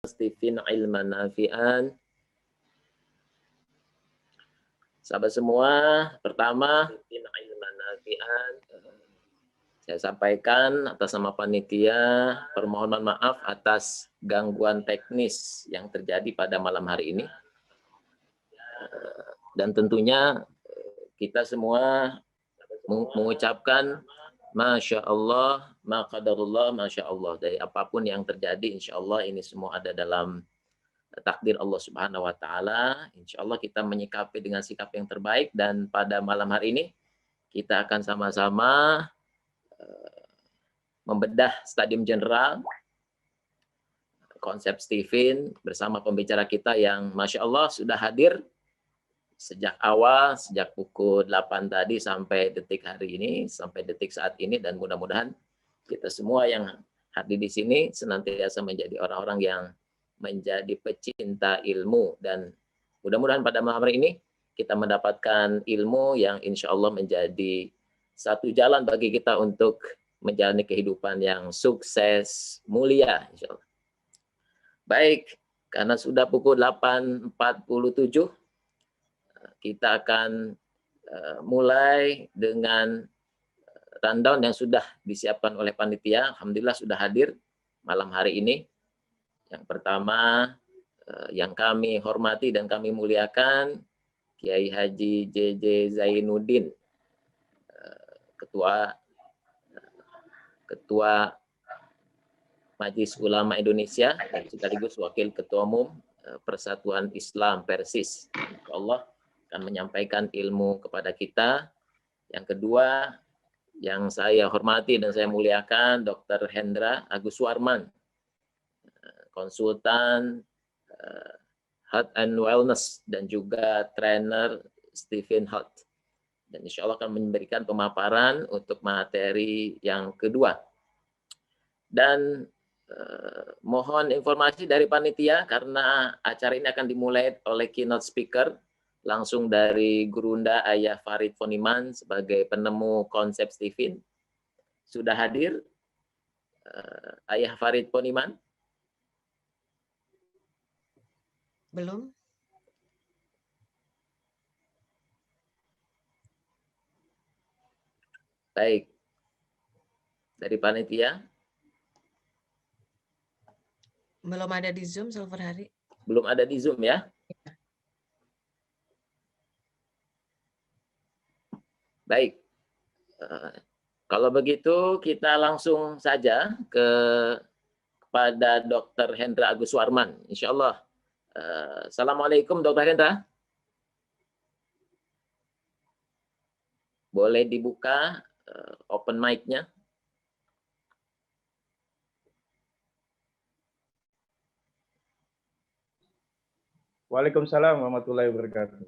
Stephen ilman nafi'an. Sahabat semua, pertama ilman nafi'an, saya sampaikan atas nama panitia permohonan maaf atas gangguan teknis yang terjadi pada malam hari ini. Dan tentunya kita semua mengucapkan Masya Allah, maqadarullah, Masya Allah. Dari apapun yang terjadi, insya Allah ini semua ada dalam takdir Allah Subhanahu wa Ta'ala. Insya Allah kita menyikapi dengan sikap yang terbaik, dan pada malam hari ini kita akan sama-sama membedah Stadium Jenderal konsep Stephen bersama pembicara kita yang Masya Allah sudah hadir sejak awal, sejak pukul 8 tadi sampai detik hari ini, sampai detik saat ini, dan mudah-mudahan kita semua yang hadir di sini senantiasa menjadi orang-orang yang menjadi pecinta ilmu, dan mudah-mudahan pada malam hari ini kita mendapatkan ilmu yang insya Allah menjadi satu jalan bagi kita untuk menjalani kehidupan yang sukses, mulia, insya Allah. Baik, karena sudah pukul 8.47, kita akan mulai dengan rundown yang sudah disiapkan oleh panitia. Alhamdulillah sudah hadir malam hari ini. Yang pertama, yang kami hormati dan kami muliakan, Kiai Haji JJ Zainuddin, Ketua Majelis Ulama Indonesia dan sekaligus Wakil Ketua Umum Persatuan Islam Persis. Insyaallah akan menyampaikan ilmu kepada kita. Yang kedua, yang saya hormati dan saya muliakan, Dr. Hendra Agus Suarman, konsultan Health and Wellness dan juga trainer Stephen Health. Dan insya Allah akan memberikan pemaparan untuk materi yang kedua. Dan mohon informasi dari panitia karena acara ini akan dimulai oleh keynote speaker langsung dari Gurunda Ayah Farid Poniman sebagai penemu konsep Stephen. Sudah hadir Ayah Farid Poniman? Belum. Baik. Dari panitia? Belum ada di Zoom, Silver Hari. Belum ada di Zoom ya? Baik. Kalau begitu kita langsung saja kepada Dr. Hendra Agus Warman. Insya Allah. Assalamualaikum Dr. Hendra. Boleh dibuka open mic-nya. Waalaikumsalam warahmatullahi wabarakatuh.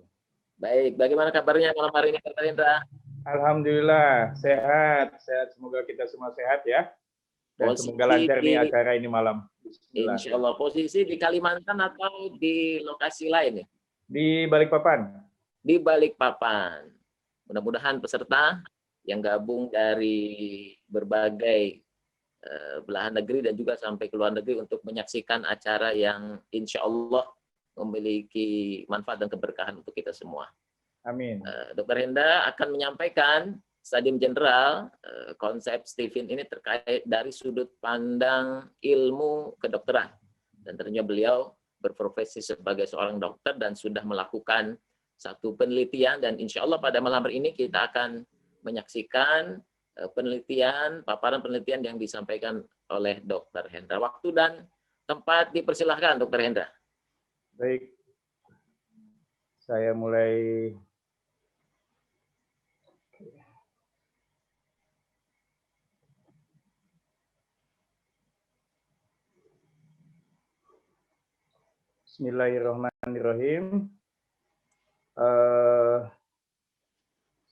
Baik, bagaimana kabarnya malam hari ini, Dr. Hendra? Alhamdulillah, sehat. Semoga kita semua sehat ya. Dan semoga lancar nih acara ini malam. Insya Allah. Posisi di Kalimantan atau di lokasi lain ya? Di Balikpapan. Di Balikpapan. Mudah-mudahan peserta yang gabung dari berbagai belahan negeri dan juga sampai ke luar negeri untuk menyaksikan acara yang insya Allah memiliki manfaat dan keberkahan untuk kita semua. Amin. Dr. Hendra akan menyampaikan Stadium Jenderal konsep Stephen ini terkait dari sudut pandang ilmu kedokteran. Dan tentunya beliau berprofesi sebagai seorang dokter dan sudah melakukan satu penelitian, dan insya Allah pada malam hari ini kita akan menyaksikan paparan penelitian yang disampaikan oleh Dr. Hendra. Waktu dan tempat dipersilahkan, Dr. Hendra. Baik, saya mulai. Bismillahirrahmanirrahim.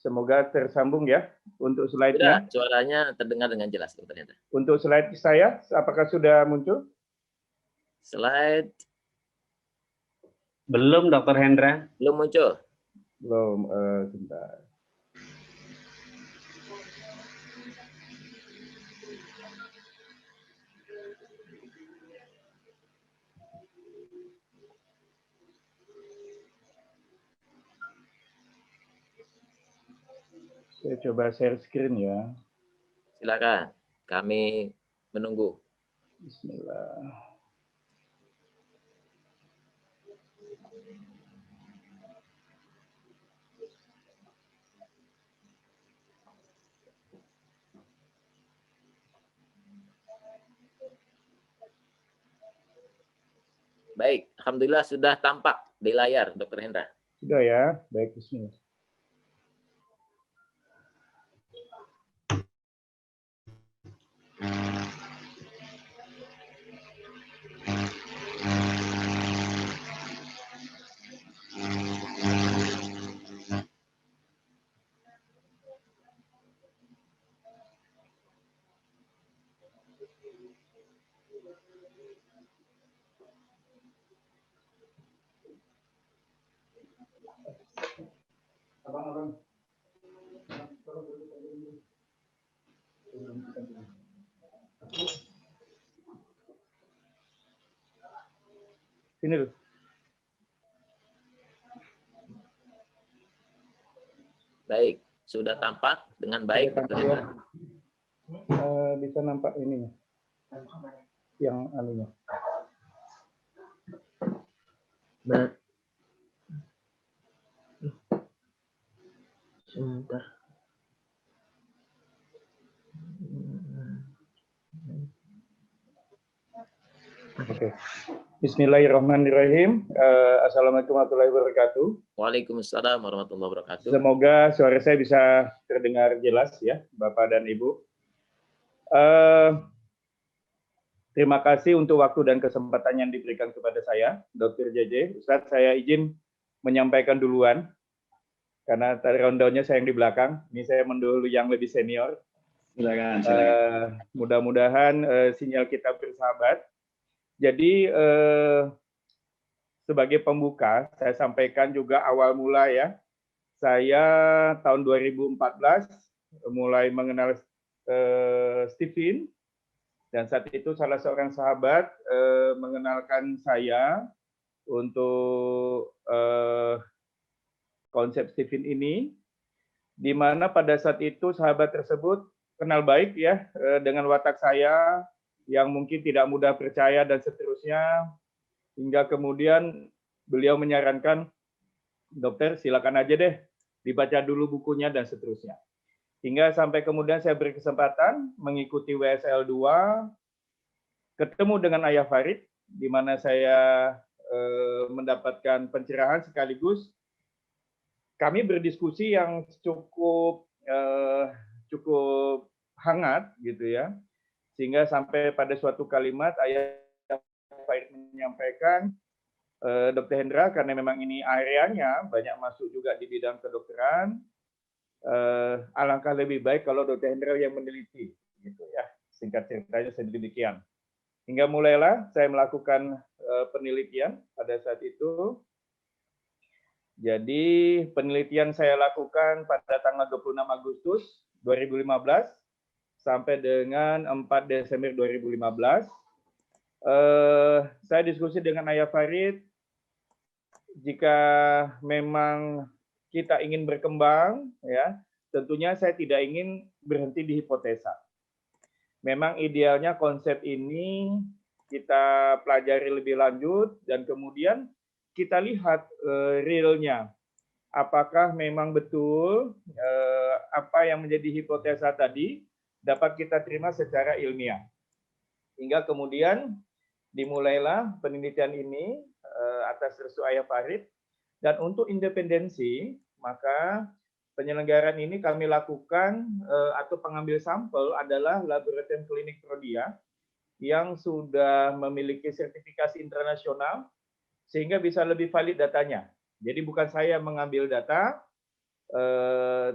Semoga tersambung ya untuk slide-nya. Suaranya terdengar dengan jelas, Dr. Hendra. Untuk slide saya, apakah sudah muncul? Slide. Belum, Dr. Hendra. Belum muncul? Belum, sebentar. Saya coba share screen ya. Silakan, kami menunggu. Bismillah. Baik, alhamdulillah sudah tampak di layar, Dr. Hendra. Sudah ya, baik, bismillah. Abang. Sini loh. Baik, sudah tampak dengan baik, Dr. Hendra. Bisa nampak ini yang anunya. Sebentar. Oke. Bismillahirrahmanirrahim. Assalamualaikum warahmatullahi wabarakatuh. Waalaikumsalam warahmatullahi wabarakatuh. Semoga suara saya bisa terdengar jelas ya, Bapak dan Ibu. Terima kasih untuk waktu dan kesempatan yang diberikan kepada saya, Dr. JJ. Ustadz, saya izin menyampaikan duluan, karena tadi rundown-nya saya yang di belakang. Ini saya mendahului yang lebih senior. Silakan. Mudah-mudahan sinyal kita bersahabat. Jadi sebagai pembuka, saya sampaikan juga awal mula ya. Saya tahun 2014 mulai mengenal Stephen, dan saat itu salah seorang sahabat mengenalkan saya untuk konsep Stephen ini, di mana pada saat itu sahabat tersebut kenal baik ya dengan watak saya yang mungkin tidak mudah percaya dan seterusnya, hingga kemudian beliau menyarankan, dokter silakan aja deh dibaca dulu bukunya dan seterusnya. Hingga sampai kemudian saya berkesempatan mengikuti WSL 2, ketemu dengan Ayah Farid, di mana saya mendapatkan pencerahan sekaligus kami berdiskusi yang cukup hangat gitu ya. Sehingga sampai pada suatu kalimat Ayah Farid menyampaikan, Dr. Hendra, karena memang ini areanya banyak masuk juga di bidang kedokteran, alangkah lebih baik kalau Dr. Hendra yang meneliti, gitu ya. Singkat ceritanya sedemikian. Hingga mulailah saya melakukan penelitian pada saat itu. Jadi penelitian saya lakukan pada tanggal 26 Agustus 2015 sampai dengan 4 Desember 2015. Saya diskusi dengan Ayah Farid, jika memang kita ingin berkembang, ya, tentunya saya tidak ingin berhenti di hipotesa. Memang idealnya konsep ini kita pelajari lebih lanjut dan kemudian kita lihat realnya. Apakah memang betul apa yang menjadi hipotesa tadi dapat kita terima secara ilmiah. Hingga kemudian dimulailah penelitian ini atas restu Ayah Farid, dan untuk independensi maka penyelenggaraan ini kami lakukan atau pengambil sampel adalah Laboratorium Klinik Prodia yang sudah memiliki sertifikasi internasional sehingga bisa lebih valid datanya. Jadi bukan saya mengambil data,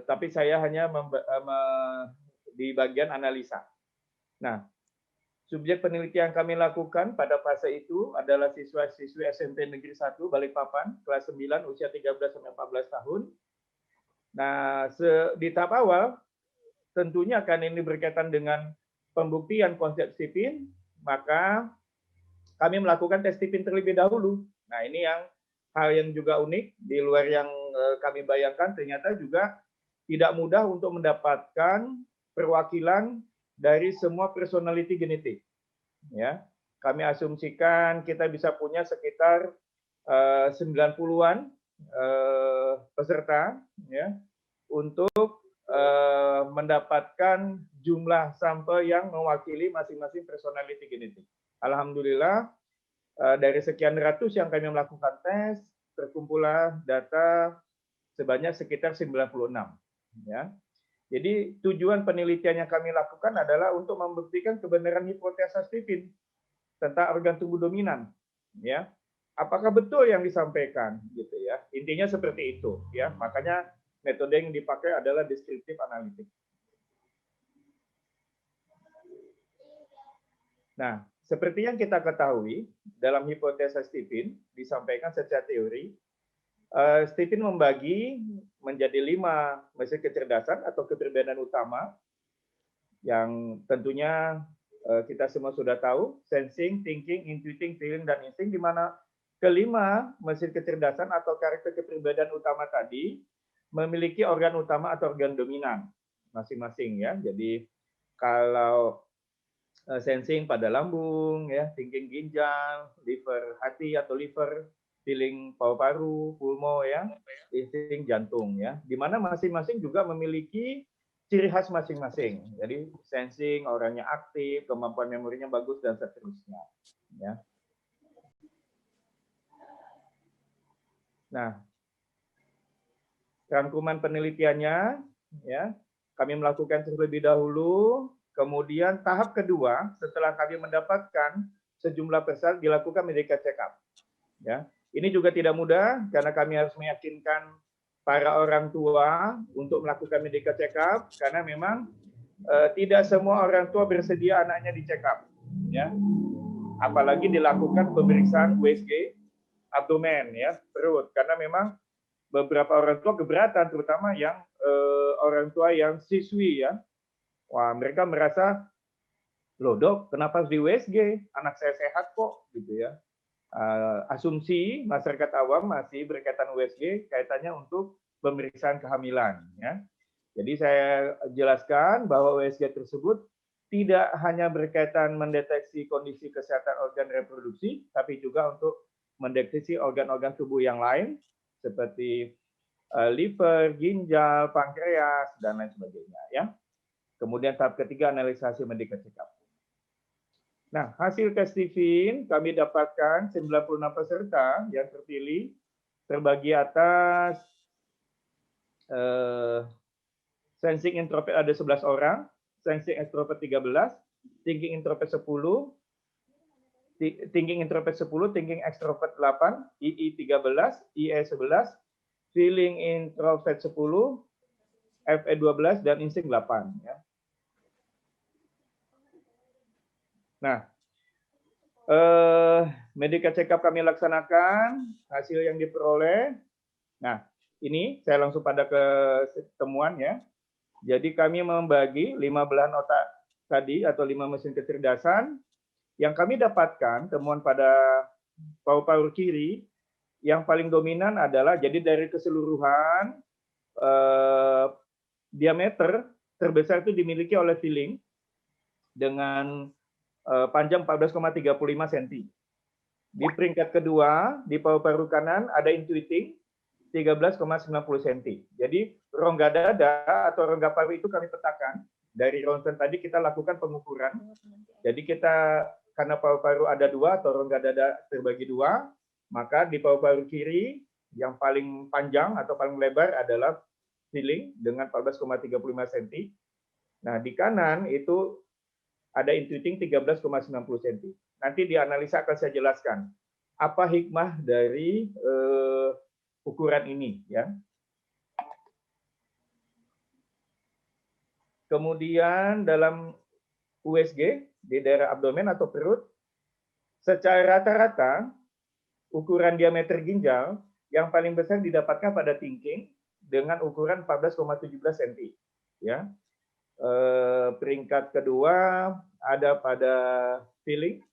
tapi saya hanya di bagian analisa. Nah, subjek penelitian kami lakukan pada fase itu adalah siswa-siswi SMP Negeri 1 Balikpapan, kelas 9, usia 13-14 tahun. Nah, di tahap awal, tentunya kan ini berkaitan dengan pembuktian konsep Stephen, maka kami melakukan tes Stephen terlebih dahulu. Nah, ini yang hal yang juga unik, di luar yang kami bayangkan, ternyata juga tidak mudah untuk mendapatkan perwakilan dari semua personality genetik. Ya, kami asumsikan kita bisa punya sekitar 90-an peserta, ya, untuk mendapatkan jumlah sampel yang mewakili masing-masing personality genetik. Alhamdulillah dari sekian ratus yang kami melakukan tes, terkumpullah data sebanyak sekitar 96. Ya. Jadi tujuan penelitian yang kami lakukan adalah untuk membuktikan kebenaran hipotesa Stephen tentang organ tubuh dominan. Ya, apakah betul yang disampaikan, gitu ya? Intinya seperti itu, ya. Makanya metode yang dipakai adalah deskriptif analitik. Nah, seperti yang kita ketahui, dalam hipotesa Stephen disampaikan secara teori, Stephen membagi menjadi 5 mesin kecerdasan atau kepribadian utama yang tentunya kita semua sudah tahu, sensing, thinking, intuiting, feeling, dan insting, di mana kelima mesin kecerdasan atau karakter kepribadian utama tadi memiliki organ utama atau organ dominan masing-masing, ya. Jadi kalau sensing pada lambung, ya, thinking ginjal, liver hati atau liver, feeling paru-paru, pulmo, ya, insting jantung, ya. Di mana masing-masing juga memiliki ciri khas masing-masing. Jadi sensing orangnya aktif, kemampuan memorinya bagus, dan seterusnya, ya. Nah, rangkuman penelitiannya, ya, kami melakukan terlebih dahulu. Kemudian tahap kedua, setelah kami mendapatkan sejumlah peserta, dilakukan medical check-up. Ya, ini juga tidak mudah karena kami harus meyakinkan para orang tua untuk melakukan medical check-up karena memang tidak semua orang tua bersedia anaknya di check-up. Ya, apalagi dilakukan pemeriksaan USG abdomen, ya, perut, karena memang beberapa orang tua keberatan, terutama yang orang tua yang siswi, ya. Wah, mereka merasa, loh dok, kenapa harus di USG? Anak saya sehat kok, gitu ya. Asumsi masyarakat awam masih berkaitan USG kaitannya untuk pemeriksaan kehamilan, ya. Jadi saya jelaskan bahwa USG tersebut tidak hanya berkaitan mendeteksi kondisi kesehatan organ reproduksi, tapi juga untuk mendeteksi organ-organ tubuh yang lain seperti liver, ginjal, pankreas, dan lain sebagainya, ya. Kemudian tahap ketiga, analisasi medical check-up. Nah, hasil tes Stephen kami dapatkan 96 peserta yang terpilih terbagi atas sensing introvert ada 11 orang, sensing extrovert 13, thinking introvert 10, thinking introvert 10, thinking extrovert 8, II 13, IE 11, feeling introvert 10, FE 12, dan insting 8, ya. Nah, medical check-up kami laksanakan, hasil yang diperoleh. Nah, ini saya langsung pada ketemuan, ya. Jadi kami membagi 5 belahan otak tadi atau 5 mesin kecerdasan. Yang kami dapatkan temuan pada paru-paru kiri yang paling dominan adalah, jadi dari keseluruhan diameter terbesar itu dimiliki oleh feeling dengan panjang 14,35 cm. Di peringkat kedua, di paru-paru kanan ada intuiting 13,90 cm. Jadi rongga dada atau rongga paru itu kami petakan. Dari ronsen tadi kita lakukan pengukuran. Jadi kita, karena paru-paru ada 2 atau rongga dada terbagi 2, maka di paru-paru kiri yang paling panjang atau paling lebar adalah feeling dengan 14,35 cm. Nah, di kanan itu ada intuiting 13,90 cm. Nanti di analisa akan saya jelaskan apa hikmah dari ukuran ini, ya. Kemudian dalam USG di daerah abdomen atau perut, secara rata-rata ukuran diameter ginjal yang paling besar didapatkan pada thinking dengan ukuran 14,17 cm, ya. Peringkat kedua ada pada feeling,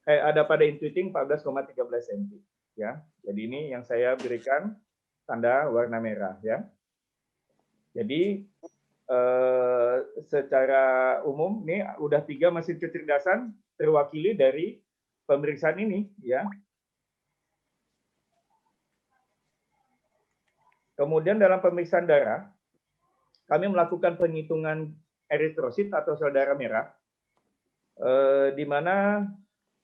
ada pada intuiting 14,13 cm, ya. Jadi ini yang saya berikan tanda warna merah, ya. Jadi secara umum nih udah 3 mesin kecerdasan terwakili dari pemeriksaan ini, ya. Kemudian dalam pemeriksaan darah, kami melakukan penghitungan eritrosit atau sel darah merah, di mana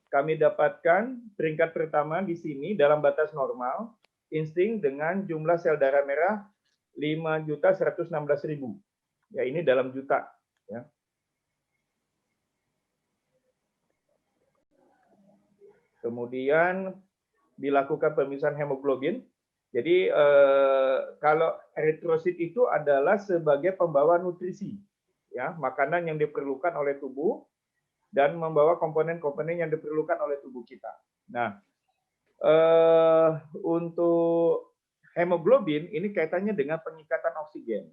kami dapatkan peringkat pertama di sini dalam batas normal, insting dengan jumlah sel darah merah 5.116.000. Ya, ini dalam juta. Ya. Kemudian dilakukan pemeriksaan hemoglobin. Jadi kalau eritrosit itu adalah sebagai pembawa nutrisi, ya, makanan yang diperlukan oleh tubuh dan membawa komponen-komponen yang diperlukan oleh tubuh kita. Nah, untuk hemoglobin ini kaitannya dengan pengikatan oksigen.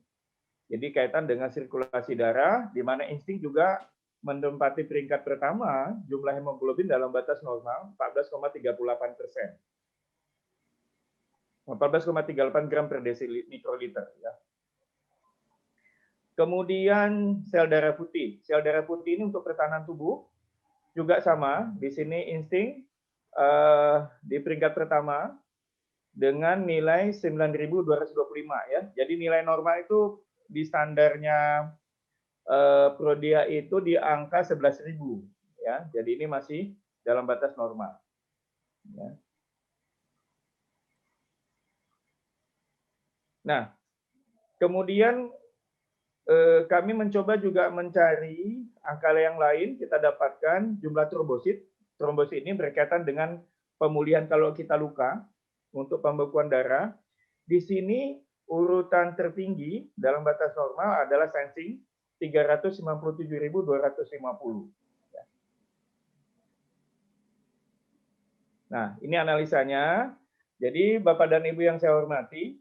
Jadi kaitan dengan sirkulasi darah, di mana insting juga menempati peringkat pertama jumlah hemoglobin dalam batas normal 14,38%. 14,38 gram per mikroliter. Ya. Kemudian sel darah putih. Sel darah putih ini untuk pertahanan tubuh juga sama. Di sini insting di peringkat pertama dengan nilai 9.225 ya. Jadi nilai normal itu di standarnya Prodia itu di angka 11.000 ya. Jadi ini masih dalam batas normal. Ya. Nah, kemudian kami mencoba juga mencari angka yang lain, kita dapatkan jumlah trombosit. Trombosit ini berkaitan dengan pemulihan kalau kita luka untuk pembekuan darah. Di sini urutan tertinggi dalam batas normal adalah sensing 397.250. Nah, ini analisanya. Jadi Bapak dan Ibu yang saya hormati,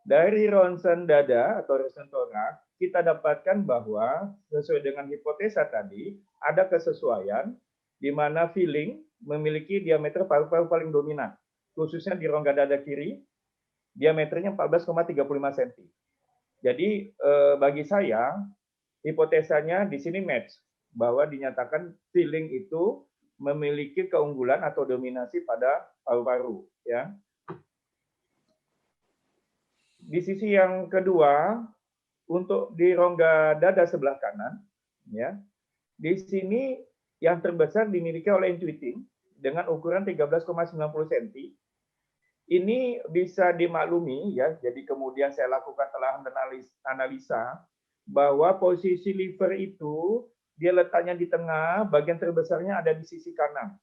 dari ronsen dada atau ronsen torak, kita dapatkan bahwa sesuai dengan hipotesa tadi, ada kesesuaian di mana feeling memiliki diameter paru-paru paling dominan, khususnya di rongga dada kiri, diameternya 14,35 cm. Jadi bagi saya, hipotesanya di sini match, bahwa dinyatakan feeling itu memiliki keunggulan atau dominasi pada paru-paru. Ya. Di sisi yang kedua, untuk di rongga dada sebelah kanan, ya, di sini yang terbesar dimiliki oleh Intuiting dengan ukuran 13,90 cm. Ini bisa dimaklumi, ya. Jadi kemudian saya lakukan telah analisa bahwa posisi liver itu dia letaknya di tengah, bagian terbesarnya ada di sisi kanan,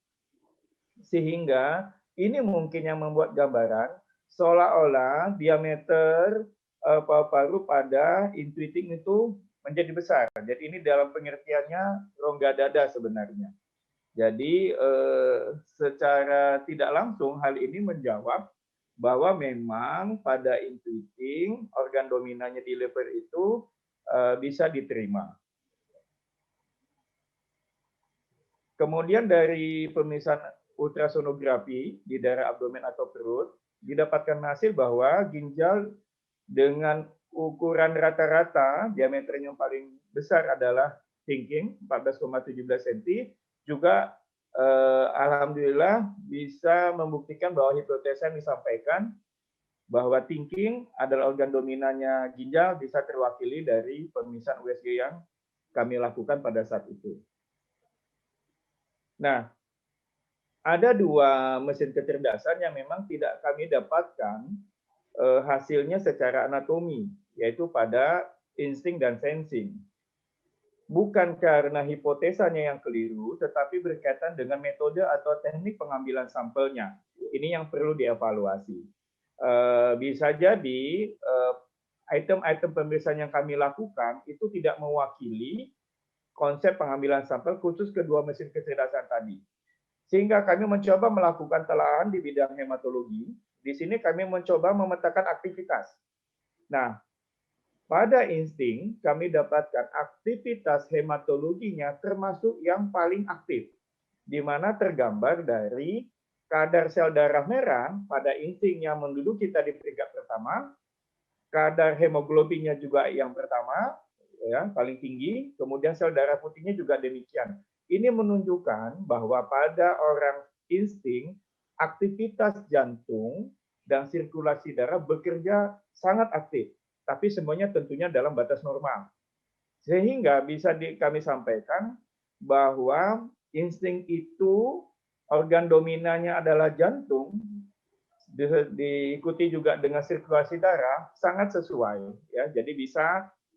sehingga ini mungkin yang membuat gambaran seolah-olah diameter paru-paru pada Intuiting itu menjadi besar. Jadi ini dalam pengertiannya rongga dada sebenarnya. Jadi secara tidak langsung hal ini menjawab bahwa memang pada Intuiting organ dominannya di liver itu bisa diterima. Kemudian dari pemeriksaan ultrasonografi di daerah abdomen atau perut, didapatkan hasil bahwa ginjal dengan ukuran rata-rata, diameternya yang paling besar adalah thinking, 14,17 cm, juga alhamdulillah bisa membuktikan bahwa hipotesa yang disampaikan bahwa thinking adalah organ dominannya ginjal bisa terwakili dari pemeriksaan USG yang kami lakukan pada saat itu. Nah, ada 2 mesin kecerdasan yang memang tidak kami dapatkan hasilnya secara anatomi, yaitu pada insting dan sensing. Bukan karena hipotesanya yang keliru, tetapi berkaitan dengan metode atau teknik pengambilan sampelnya. Ini yang perlu dievaluasi. Bisa jadi item-item pemeriksaan yang kami lakukan itu tidak mewakili konsep pengambilan sampel khusus kedua mesin kecerdasan tadi. Sehingga kami mencoba melakukan telahan di bidang hematologi. Di sini kami mencoba memetakan aktivitas. Nah, pada insting kami dapatkan aktivitas hematologinya termasuk yang paling aktif, di mana tergambar dari kadar sel darah merah pada insting yang menduduki tadi peringkat pertama, kadar hemoglobinnya juga yang pertama, ya, paling tinggi, kemudian sel darah putihnya juga demikian. Ini menunjukkan bahwa pada orang insting, aktivitas jantung dan sirkulasi darah bekerja sangat aktif, tapi semuanya tentunya dalam batas normal. Sehingga bisa kami sampaikan bahwa insting itu organ dominannya adalah jantung, diikuti juga dengan sirkulasi darah, sangat sesuai. Ya, jadi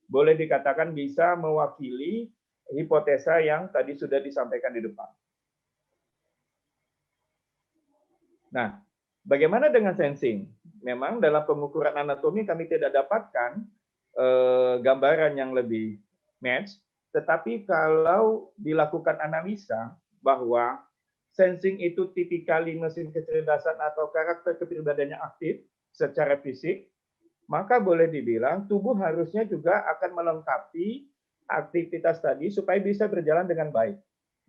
boleh dikatakan bisa mewakili hipotesa yang tadi sudah disampaikan di depan. Nah, bagaimana dengan sensing? Memang dalam pengukuran anatomi kami tidak dapatkan gambaran yang lebih match, tetapi kalau dilakukan analisa bahwa sensing itu tipikali mesin kecerdasan atau karakter kepribadiannya aktif secara fisik, maka boleh dibilang tubuh harusnya juga akan melengkapi aktivitas tadi supaya bisa berjalan dengan baik.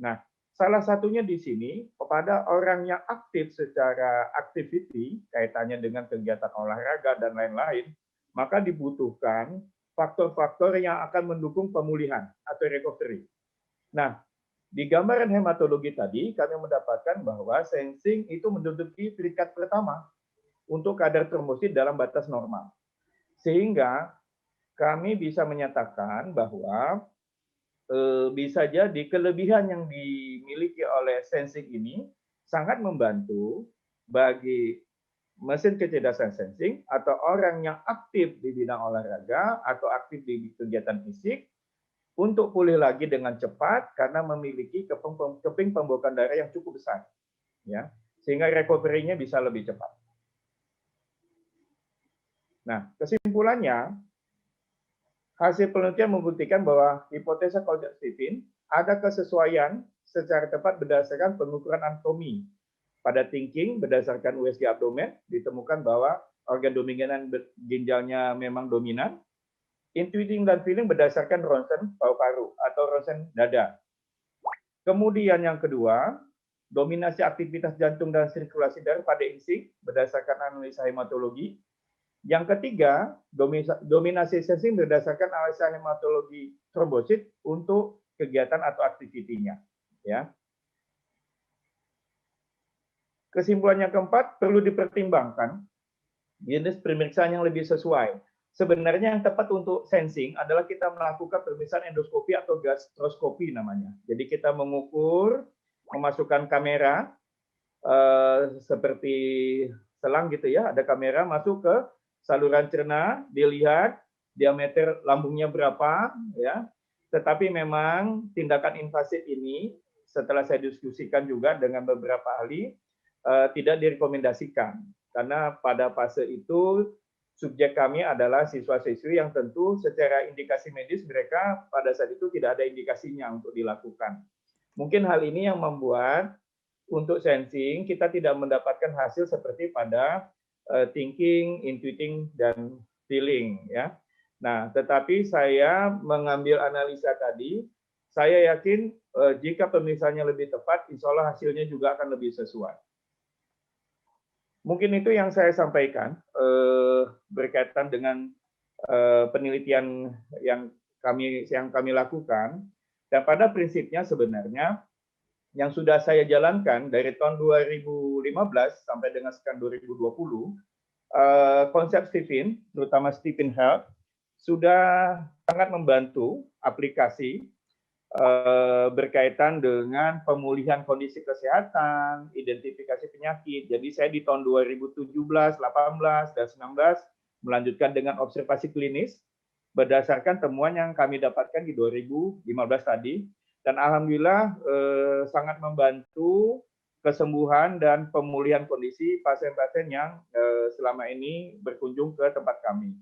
Nah, salah satunya di sini kepada orang yang aktif secara activity, kaitannya dengan kegiatan olahraga dan lain-lain, maka dibutuhkan faktor-faktor yang akan mendukung pemulihan atau recovery. Nah, di gambaran hematologi tadi, kami mendapatkan bahwa sensing itu menduduki peringkat pertama untuk kadar trombosit dalam batas normal. Sehingga kami bisa menyatakan bahwa bisa jadi kelebihan yang dimiliki oleh sensing ini sangat membantu bagi mesin kecerdasan sensing atau orang yang aktif di bidang olahraga atau aktif di kegiatan fisik untuk pulih lagi dengan cepat karena memiliki keping pembekuan darah yang cukup besar, ya, sehingga recovery-nya bisa lebih cepat. Nah, kesimpulannya, hasil penelitian membuktikan bahwa hipotesa Coulthard-Stephen ada kesesuaian secara tepat berdasarkan pengukuran anatomi. Pada thinking, berdasarkan USG abdomen, ditemukan bahwa organ dominan ginjalnya memang dominan. Intuiting dan feeling berdasarkan ronsen paru-paru atau ronsen dada. Kemudian yang kedua, dominasi aktivitas jantung dan sirkulasi darah pada insting berdasarkan analisa hematologi. Yang ketiga, dominasi sensing berdasarkan analisa hematologi trombosit untuk kegiatan atau aktivitinya. Ya. Kesimpulan yang keempat, perlu dipertimbangkan jenis pemeriksaan yang lebih sesuai. Sebenarnya yang tepat untuk sensing adalah kita melakukan pemeriksaan endoskopi atau gastroskopi namanya. Jadi kita mengukur, memasukkan kamera seperti selang gitu ya, ada kamera masuk ke saluran cerna, dilihat diameter lambungnya berapa, ya. Tetapi memang tindakan invasif ini setelah saya diskusikan juga dengan beberapa ahli tidak direkomendasikan karena pada fase itu subjek kami adalah siswa-siswi yang tentu secara indikasi medis mereka pada saat itu tidak ada indikasinya untuk dilakukan. Mungkin hal ini yang membuat untuk sensing kita tidak mendapatkan hasil seperti pada thinking, intuiting, dan feeling. Ya. Nah, tetapi saya mengambil analisa tadi, saya yakin jika pemeriksaannya lebih tepat, insya Allah hasilnya juga akan lebih sesuai. Mungkin itu yang saya sampaikan berkaitan dengan penelitian yang kami lakukan. Dan pada prinsipnya sebenarnya yang sudah saya jalankan dari tahun 2015 sampai dengan sekarang 2020, konsep Stephen, terutama Stephen Health, sudah sangat membantu aplikasi berkaitan dengan pemulihan kondisi kesehatan, identifikasi penyakit. Jadi saya di tahun 2017, 18, dan 19 melanjutkan dengan observasi klinis berdasarkan temuan yang kami dapatkan di 2015 tadi. Dan alhamdulillah sangat membantu kesembuhan dan pemulihan kondisi pasien-pasien yang selama ini berkunjung ke tempat kami.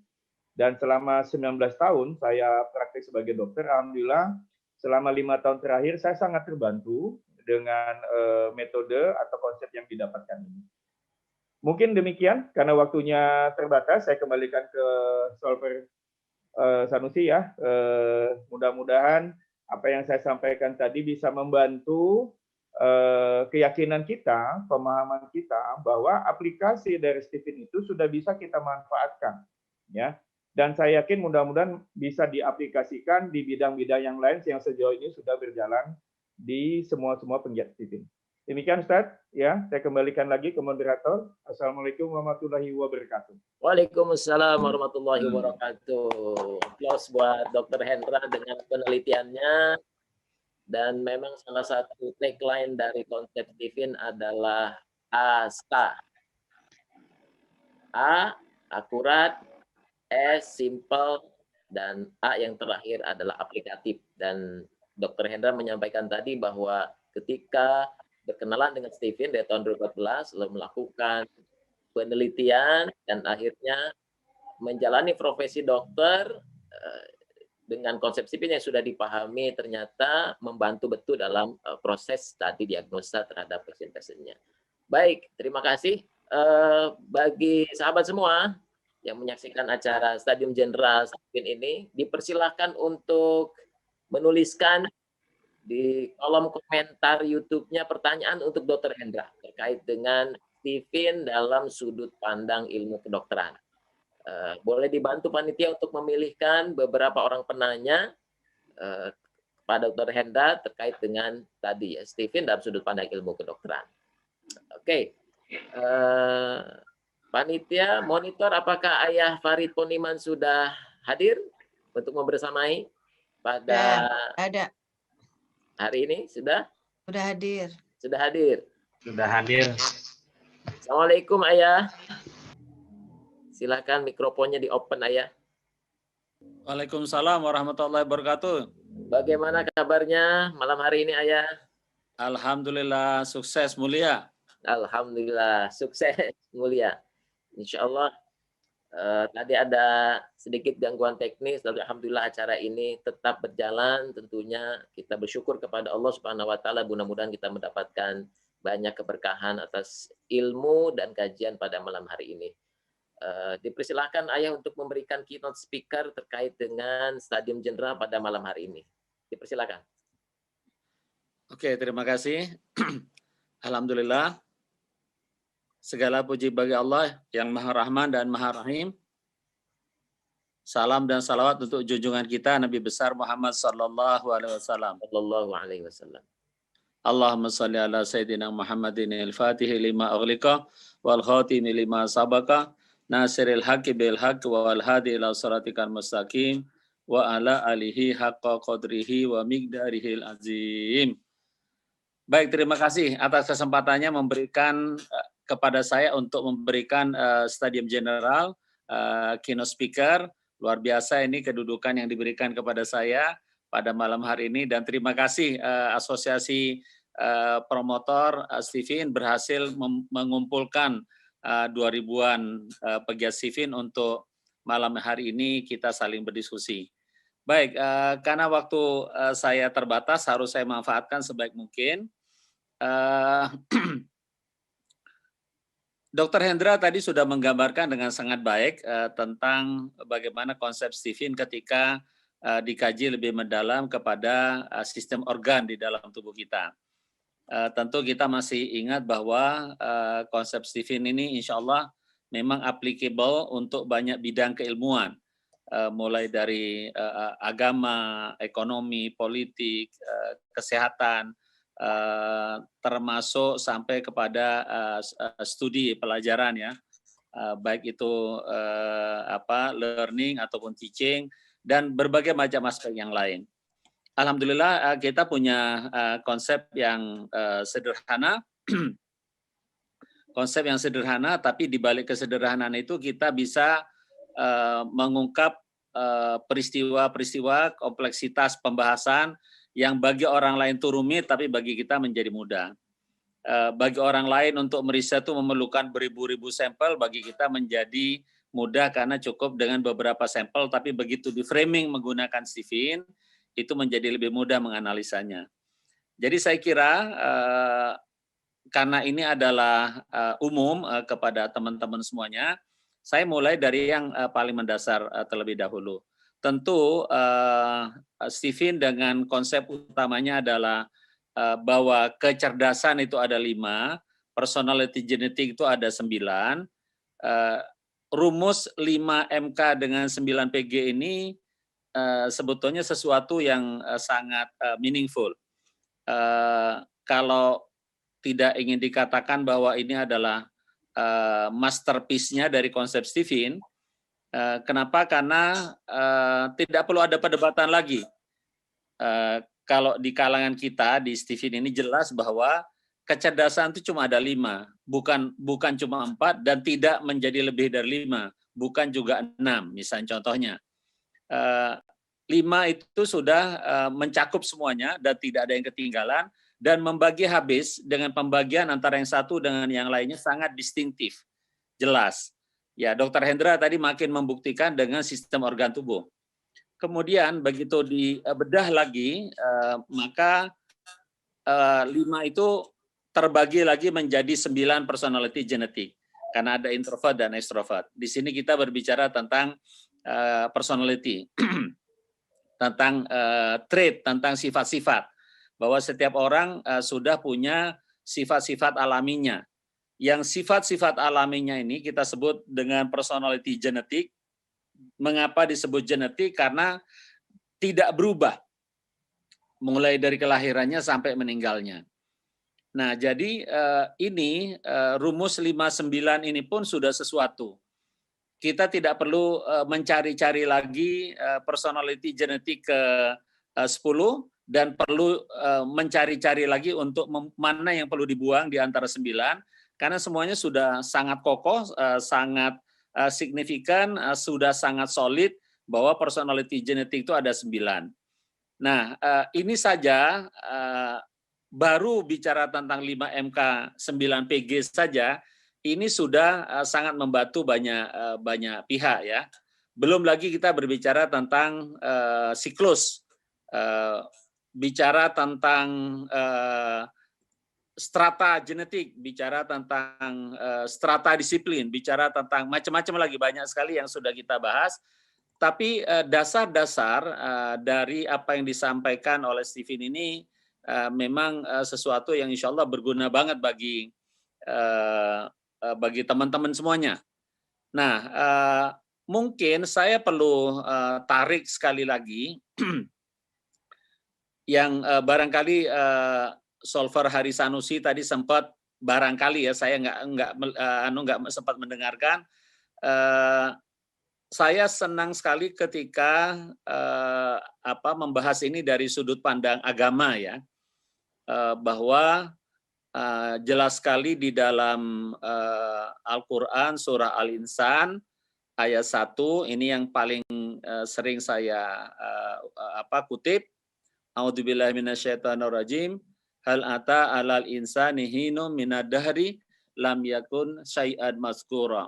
Dan selama 19 tahun saya praktik sebagai dokter, alhamdulillah selama 5 tahun terakhir saya sangat terbantu dengan metode atau konsep yang didapatkan ini. Mungkin demikian, karena waktunya terbatas, saya kembalikan ke Solver Sanusi ya. Mudah-mudahan apa yang saya sampaikan tadi bisa membantu keyakinan kita, pemahaman kita bahwa aplikasi dari Stephen itu sudah bisa kita manfaatkan, ya, Dan saya yakin mudah-mudahan bisa diaplikasikan di bidang-bidang yang lain yang sejauh ini sudah berjalan di semua penggiat Stephen. Demikian Ustaz, ya, saya kembalikan lagi ke moderator. Assalamualaikum warahmatullahi wabarakatuh. Waalaikumsalam warahmatullahi wabarakatuh. Applause buat Dr. Hendra dengan penelitiannya. Dan memang salah satu tagline dari konsep Stephen adalah ASTA. A, akurat, S, simple, dan A yang terakhir adalah aplikatif. Dan Dr. Hendra menyampaikan tadi bahwa ketika berkenalan dengan Stephen dari tahun 2014, lalu melakukan penelitian, dan akhirnya menjalani profesi dokter dengan konsep Stephen yang sudah dipahami, ternyata membantu betul dalam proses tadi diagnosa terhadap pasien-pasiennya. Baik, terima kasih. Bagi sahabat semua yang menyaksikan acara Stadium General Stephen ini, dipersilahkan untuk menuliskan di kolom komentar YouTube-nya pertanyaan untuk Dr. Hendra terkait dengan Stephen dalam sudut pandang ilmu kedokteran. Boleh dibantu panitia untuk memilihkan beberapa orang penanya kepada Dr. Hendra terkait dengan tadi ya, Stephen dalam sudut pandang ilmu kedokteran. Oke. Panitia monitor apakah Ayah Farid Poniman sudah hadir untuk membersamai pada ada hari ini? Sudah hadir. Sudah hadir. Sudah hadir. Assalamualaikum Ayah. Silakan mikrofonnya di open Ayah. Waalaikumsalam warahmatullahi wabarakatuh. Bagaimana kabarnya malam hari ini Ayah? Alhamdulillah sukses mulia. Alhamdulillah sukses mulia. Insya Allah tadi ada sedikit gangguan teknis, tapi alhamdulillah acara ini tetap berjalan. Tentunya kita bersyukur kepada Allah Subhanahu Wa Taala. Mudah-mudahan kita mendapatkan banyak keberkahan atas ilmu dan kajian pada malam hari ini. Dipersilahkan Ayah untuk memberikan keynote speaker terkait dengan Stadium General pada malam hari ini. Dipersilakan. Oke, terima kasih. Alhamdulillah. Segala puji bagi Allah yang Maha Rahman dan Maha Rahim. Salam dan salawat untuk junjungan kita Nabi besar Muhammad sallallahu alaihi wasallam. Sallallahu alaihi wasallam. Allahumma shalli ala sayyidina Muhammadin al-Fatih lima ughliqa wal khatimi lima sabaka nasiril haqqi bil haqqi wal hadi ila siratikal mustaqim wa ala alihi haqqa qadrihi wa miqdarihil azim. Baik, terima kasih atas kesempatannya memberikan kepada saya untuk memberikan Stadium General keynote speaker. Luar biasa ini kedudukan yang diberikan kepada saya pada malam hari ini, dan terima kasih asosiasi promotor Stephen berhasil mengumpulkan 2000-an pegiat Stephen untuk malam hari ini kita saling berdiskusi. Baik, karena waktu saya terbatas harus saya manfaatkan sebaik mungkin. Dr. Hendra tadi sudah menggambarkan dengan sangat baik tentang bagaimana konsep Stephen ketika dikaji lebih mendalam kepada sistem organ di dalam tubuh kita. Tentu kita masih ingat bahwa konsep Stephen ini insya Allah memang applicable untuk banyak bidang keilmuan, mulai dari agama, ekonomi, politik, kesehatan, termasuk sampai kepada studi pelajaran ya, baik itu learning ataupun teaching dan berbagai macam aspek yang lain. Alhamdulillah kita punya konsep yang sederhana, konsep yang sederhana, tapi di balik kesederhanaan itu kita bisa mengungkap peristiwa-peristiwa, kompleksitas pembahasan yang bagi orang lain itu rumit, tapi bagi kita menjadi mudah. Bagi orang lain untuk meriset itu memerlukan beribu-ribu sampel, bagi kita menjadi mudah karena cukup dengan beberapa sampel, tapi begitu di framing menggunakan Stephen, itu menjadi lebih mudah menganalisanya. Jadi saya kira karena ini adalah umum kepada teman-teman semuanya, saya mulai dari yang paling mendasar terlebih dahulu. Tentu Stephen dengan konsep utamanya adalah bahwa kecerdasan itu ada 5, personality genetik itu ada 9, rumus 5 MK dengan 9 PG ini sebetulnya sesuatu yang sangat meaningful. Kalau tidak ingin dikatakan bahwa ini adalah masterpiece-nya dari konsep Stephen, kenapa? Karena tidak perlu ada perdebatan lagi. Kalau di kalangan kita di Stephen ini jelas bahwa kecerdasan itu cuma ada 5, bukan cuma 4 dan tidak menjadi lebih dari 5, bukan juga 6, misalnya contohnya. 5 itu sudah mencakup semuanya dan tidak ada yang ketinggalan, dan membagi habis dengan pembagian antara yang satu dengan yang lainnya sangat distintif, jelas. Ya, Dr. Hendra tadi makin membuktikan dengan sistem organ tubuh. Kemudian begitu dibedah lagi, maka 5 itu terbagi lagi menjadi 9 personality genetik, karena ada introvert dan extrovert. Di sini kita berbicara tentang personality, tentang trait, tentang sifat-sifat, bahwa setiap orang sudah punya sifat-sifat alaminya. Yang sifat-sifat alaminya ini kita sebut dengan personality genetik. Mengapa disebut genetik? Karena tidak berubah mulai dari kelahirannya sampai meninggalnya. Nah, jadi ini rumus 59 ini pun sudah sesuatu. Kita tidak perlu mencari-cari lagi personality genetik ke 10 dan perlu mencari-cari lagi untuk mana yang perlu dibuang di antara 9, karena semuanya sudah sangat kokoh, sangat signifikan, sudah sangat solid bahwa personality genetik itu ada 9. Nah, ini saja baru bicara tentang 5 MK 9 PG saja, ini sudah sangat membantu banyak pihak ya. Belum lagi kita berbicara tentang siklus, bicara tentang strata genetik, bicara tentang strata disiplin, bicara tentang macam-macam lagi, banyak sekali yang sudah kita bahas. Tapi dasar-dasar dari apa yang disampaikan oleh Stephen ini memang sesuatu yang insya Allah berguna banget bagi teman-teman semuanya. Nah, mungkin saya perlu tarik sekali lagi yang barangkali Solver Hari Sanusi tadi sempat barangkali ya, saya nggak sempat mendengarkan. Saya senang sekali ketika membahas ini dari sudut pandang agama ya, bahwa jelas sekali di dalam Al-Quran surah Al-Insan ayat 1, ini yang paling sering saya kutip. A'udzubillahi minasyaitonirrajim. Hal ata alal insani hinum minad dahri lam yakun syai'an mazkura.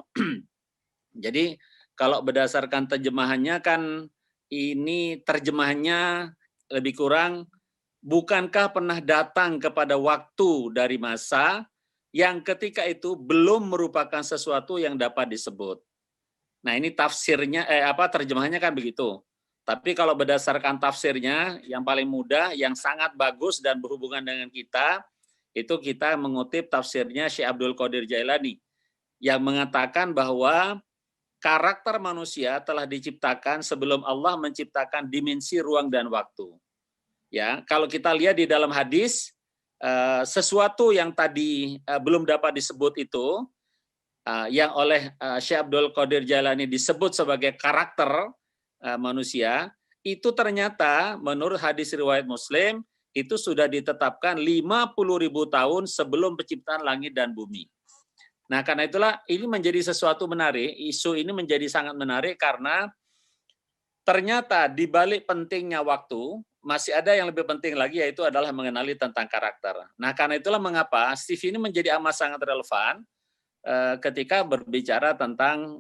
Jadi kalau berdasarkan terjemahannya kan ini terjemahannya lebih kurang, bukankah pernah datang kepada waktu dari masa yang ketika itu belum merupakan sesuatu yang dapat disebut. Nah, ini tafsirnya terjemahannya kan begitu. Tapi kalau berdasarkan tafsirnya yang paling mudah, yang sangat bagus dan berhubungan dengan kita, itu kita mengutip tafsirnya Syekh Abdul Qadir Jailani yang mengatakan bahwa karakter manusia telah diciptakan sebelum Allah menciptakan dimensi ruang dan waktu. Ya, kalau kita lihat di dalam hadis, sesuatu yang tadi belum dapat disebut itu, yang oleh Syekh Abdul Qadir Jailani disebut sebagai karakter manusia, itu ternyata menurut hadis riwayat Muslim, itu sudah ditetapkan 50.000 tahun sebelum penciptaan langit dan bumi. Nah, karena itulah ini menjadi sesuatu menarik, isu ini menjadi sangat menarik karena ternyata di balik pentingnya waktu, masih ada yang lebih penting lagi, yaitu adalah mengenali tentang karakter. Nah, karena itulah mengapa Steve ini menjadi amat sangat relevan ketika berbicara tentang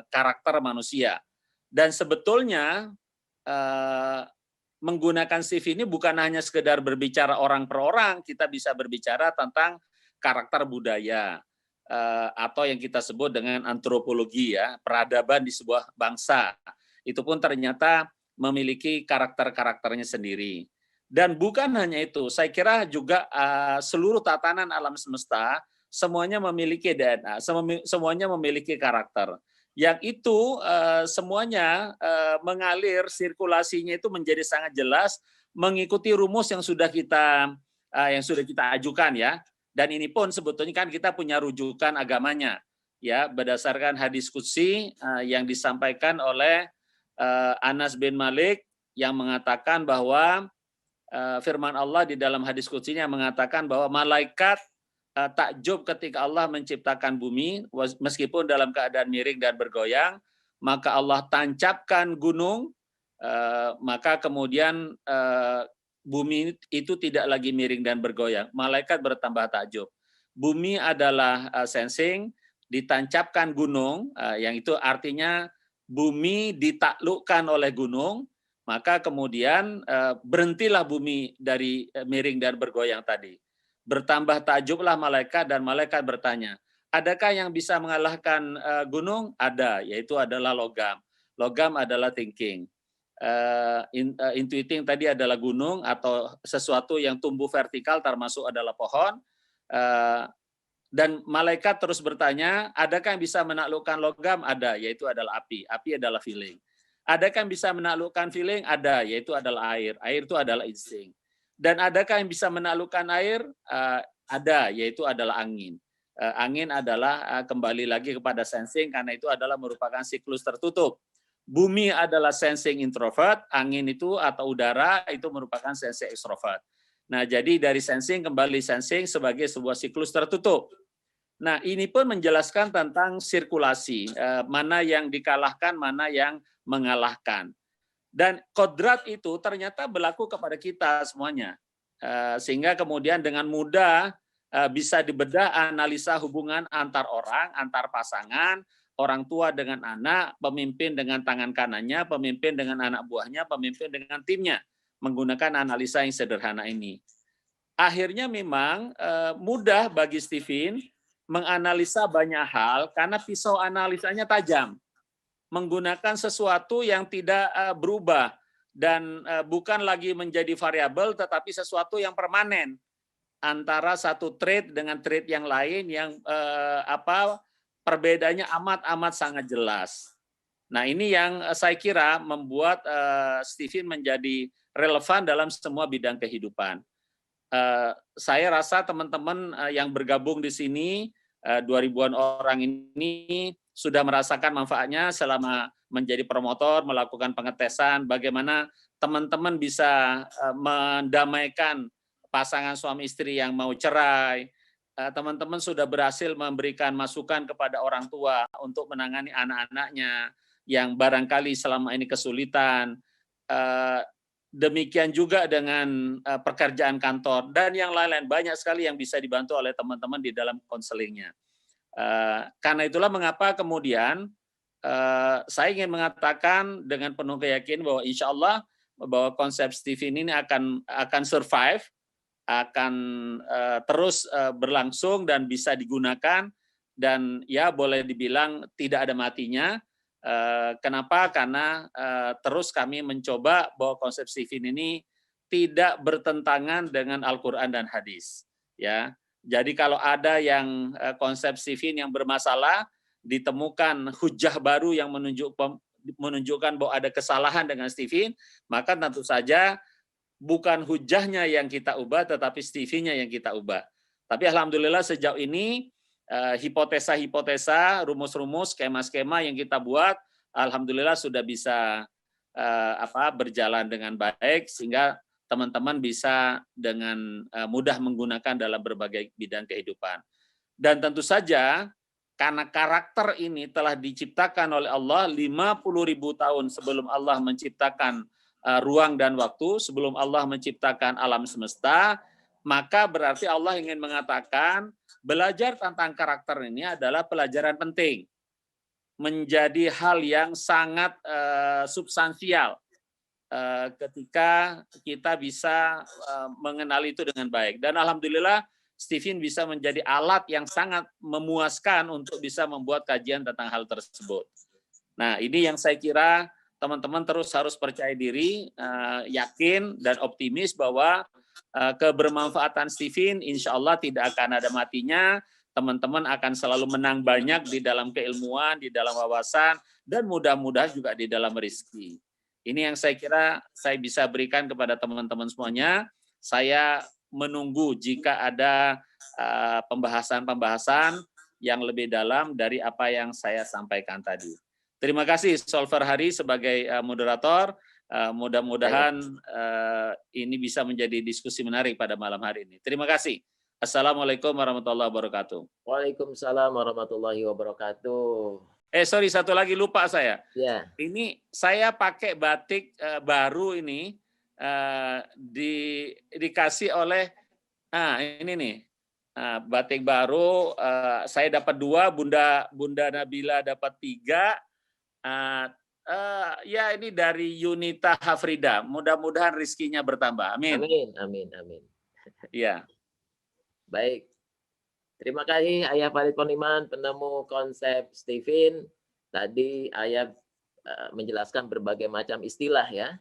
karakter manusia. Dan sebetulnya menggunakan Steve ini bukan hanya sekedar berbicara orang per orang, kita bisa berbicara tentang karakter budaya, atau yang kita sebut dengan antropologi ya, peradaban di sebuah bangsa. Itu pun ternyata memiliki karakter-karakternya sendiri. Dan bukan hanya itu, saya kira juga seluruh tatanan alam semesta semuanya memiliki DNA, semuanya memiliki karakter. yang itu semuanya mengalir, sirkulasinya itu menjadi sangat jelas mengikuti rumus yang sudah kita ajukan ya. Dan ini pun sebetulnya kan kita punya rujukan agamanya ya, berdasarkan hadis qudsi yang disampaikan oleh Anas bin Malik yang mengatakan bahwa firman Allah di dalam hadis qudsinya mengatakan bahwa malaikat takjub ketika Allah menciptakan bumi meskipun dalam keadaan miring dan bergoyang, maka Allah tancapkan gunung, maka kemudian bumi itu tidak lagi miring dan bergoyang. Malaikat bertambah takjub. Bumi adalah sensing, ditancapkan gunung, yang itu artinya bumi ditaklukkan oleh gunung, maka kemudian berhentilah bumi dari miring dan bergoyang tadi. Bertambah takjublah malaikat dan malaikat bertanya, adakah yang bisa mengalahkan gunung? Ada, yaitu adalah logam. Logam adalah thinking. Intuiting tadi adalah gunung atau sesuatu yang tumbuh vertikal termasuk adalah pohon. Dan malaikat terus bertanya, adakah yang bisa menaklukkan logam? Ada, yaitu adalah api. Api adalah feeling. Adakah yang bisa menaklukkan feeling? Ada, yaitu adalah air. Air itu adalah insting. Dan adakah yang bisa menaklukkan air? Ada, yaitu adalah angin. Angin adalah kembali lagi kepada sensing, karena itu adalah merupakan siklus tertutup. Bumi adalah sensing introvert, angin itu atau udara itu merupakan sensing extrovert. Nah, jadi dari sensing kembali sensing sebagai sebuah siklus tertutup. Nah, ini pun menjelaskan tentang sirkulasi, mana yang dikalahkan, mana yang mengalahkan. Dan kodrat itu ternyata berlaku kepada kita semuanya. Sehingga kemudian dengan mudah bisa dibedah analisa hubungan antar orang, antar pasangan, orang tua dengan anak, pemimpin dengan tangan kanannya, pemimpin dengan anak buahnya, pemimpin dengan timnya, menggunakan analisa yang sederhana ini. Akhirnya memang mudah bagi Stephen menganalisa banyak hal karena pisau analisanya tajam. Menggunakan sesuatu yang tidak berubah dan bukan lagi menjadi variabel tetapi sesuatu yang permanen antara satu trait dengan trait yang lain yang perbedaannya amat sangat jelas. Nah, ini yang saya kira membuat Stephen menjadi relevan dalam semua bidang kehidupan. Saya rasa teman-teman yang bergabung di sini 2000-an orang ini sudah merasakan manfaatnya selama menjadi promotor, melakukan pengetesan, bagaimana teman-teman bisa mendamaikan pasangan suami istri yang mau cerai. Teman-teman sudah berhasil memberikan masukan kepada orang tua untuk menangani anak-anaknya yang barangkali selama ini kesulitan. Demikian juga dengan pekerjaan kantor dan yang lain-lain, banyak sekali yang bisa dibantu oleh teman-teman di dalam konselingnya. Karena itulah mengapa kemudian saya ingin mengatakan dengan penuh keyakinan bahwa insya Allah bahwa konsep Stephen ini akan survive, akan terus berlangsung dan bisa digunakan, dan ya boleh dibilang tidak ada matinya. Kenapa? Karena terus kami mencoba bahwa konsep Stephen ini tidak bertentangan dengan Al-Quran dan hadis. Ya, jadi kalau ada yang konsep Stephen yang bermasalah, ditemukan hujah baru yang menunjukkan bahwa ada kesalahan dengan Stephen, maka tentu saja bukan hujahnya yang kita ubah, tetapi Stephen-nya yang kita ubah. Tapi alhamdulillah sejauh ini hipotesa-hipotesa, rumus-rumus, skema-skema yang kita buat, alhamdulillah sudah bisa berjalan dengan baik sehingga teman-teman bisa dengan mudah menggunakan dalam berbagai bidang kehidupan. Dan tentu saja karena karakter ini telah diciptakan oleh Allah 50.000 tahun sebelum Allah menciptakan ruang dan waktu, sebelum Allah menciptakan alam semesta, maka berarti Allah ingin mengatakan belajar tentang karakter ini adalah pelajaran penting, menjadi hal yang sangat substansial ketika kita bisa mengenal itu dengan baik. Dan alhamdulillah Stephen bisa menjadi alat yang sangat memuaskan untuk bisa membuat kajian tentang hal tersebut. Nah, ini yang saya kira teman-teman terus harus percaya diri, yakin dan optimis bahwa kebermanfaatan Stephen insya Allah tidak akan ada matinya, teman-teman akan selalu menang banyak di dalam keilmuan, di dalam wawasan, dan mudah-mudahan juga di dalam rezeki. Ini yang saya kira saya bisa berikan kepada teman-teman semuanya. Saya menunggu jika ada pembahasan-pembahasan yang lebih dalam dari apa yang saya sampaikan tadi. Terima kasih Solver Hari sebagai moderator. Mudah-mudahan ini bisa menjadi diskusi menarik pada malam hari ini. Terima kasih. Assalamualaikum warahmatullahi wabarakatuh. Waalaikumsalam warahmatullahi wabarakatuh. Sorry, satu lagi lupa saya. Ya. Ini saya pakai batik baru ini dikasih oleh ini nih batik baru. Saya dapat 2, Bunda Nabila dapat 3. Ya ini dari Yunita Hafrida. Mudah-mudahan rezekinya bertambah. Amin. Amin, amin, amin. Ya. Baik. Terima kasih Ayah Farid Poniman, penemu konsep Stephen. Tadi Ayah menjelaskan berbagai macam istilah ya.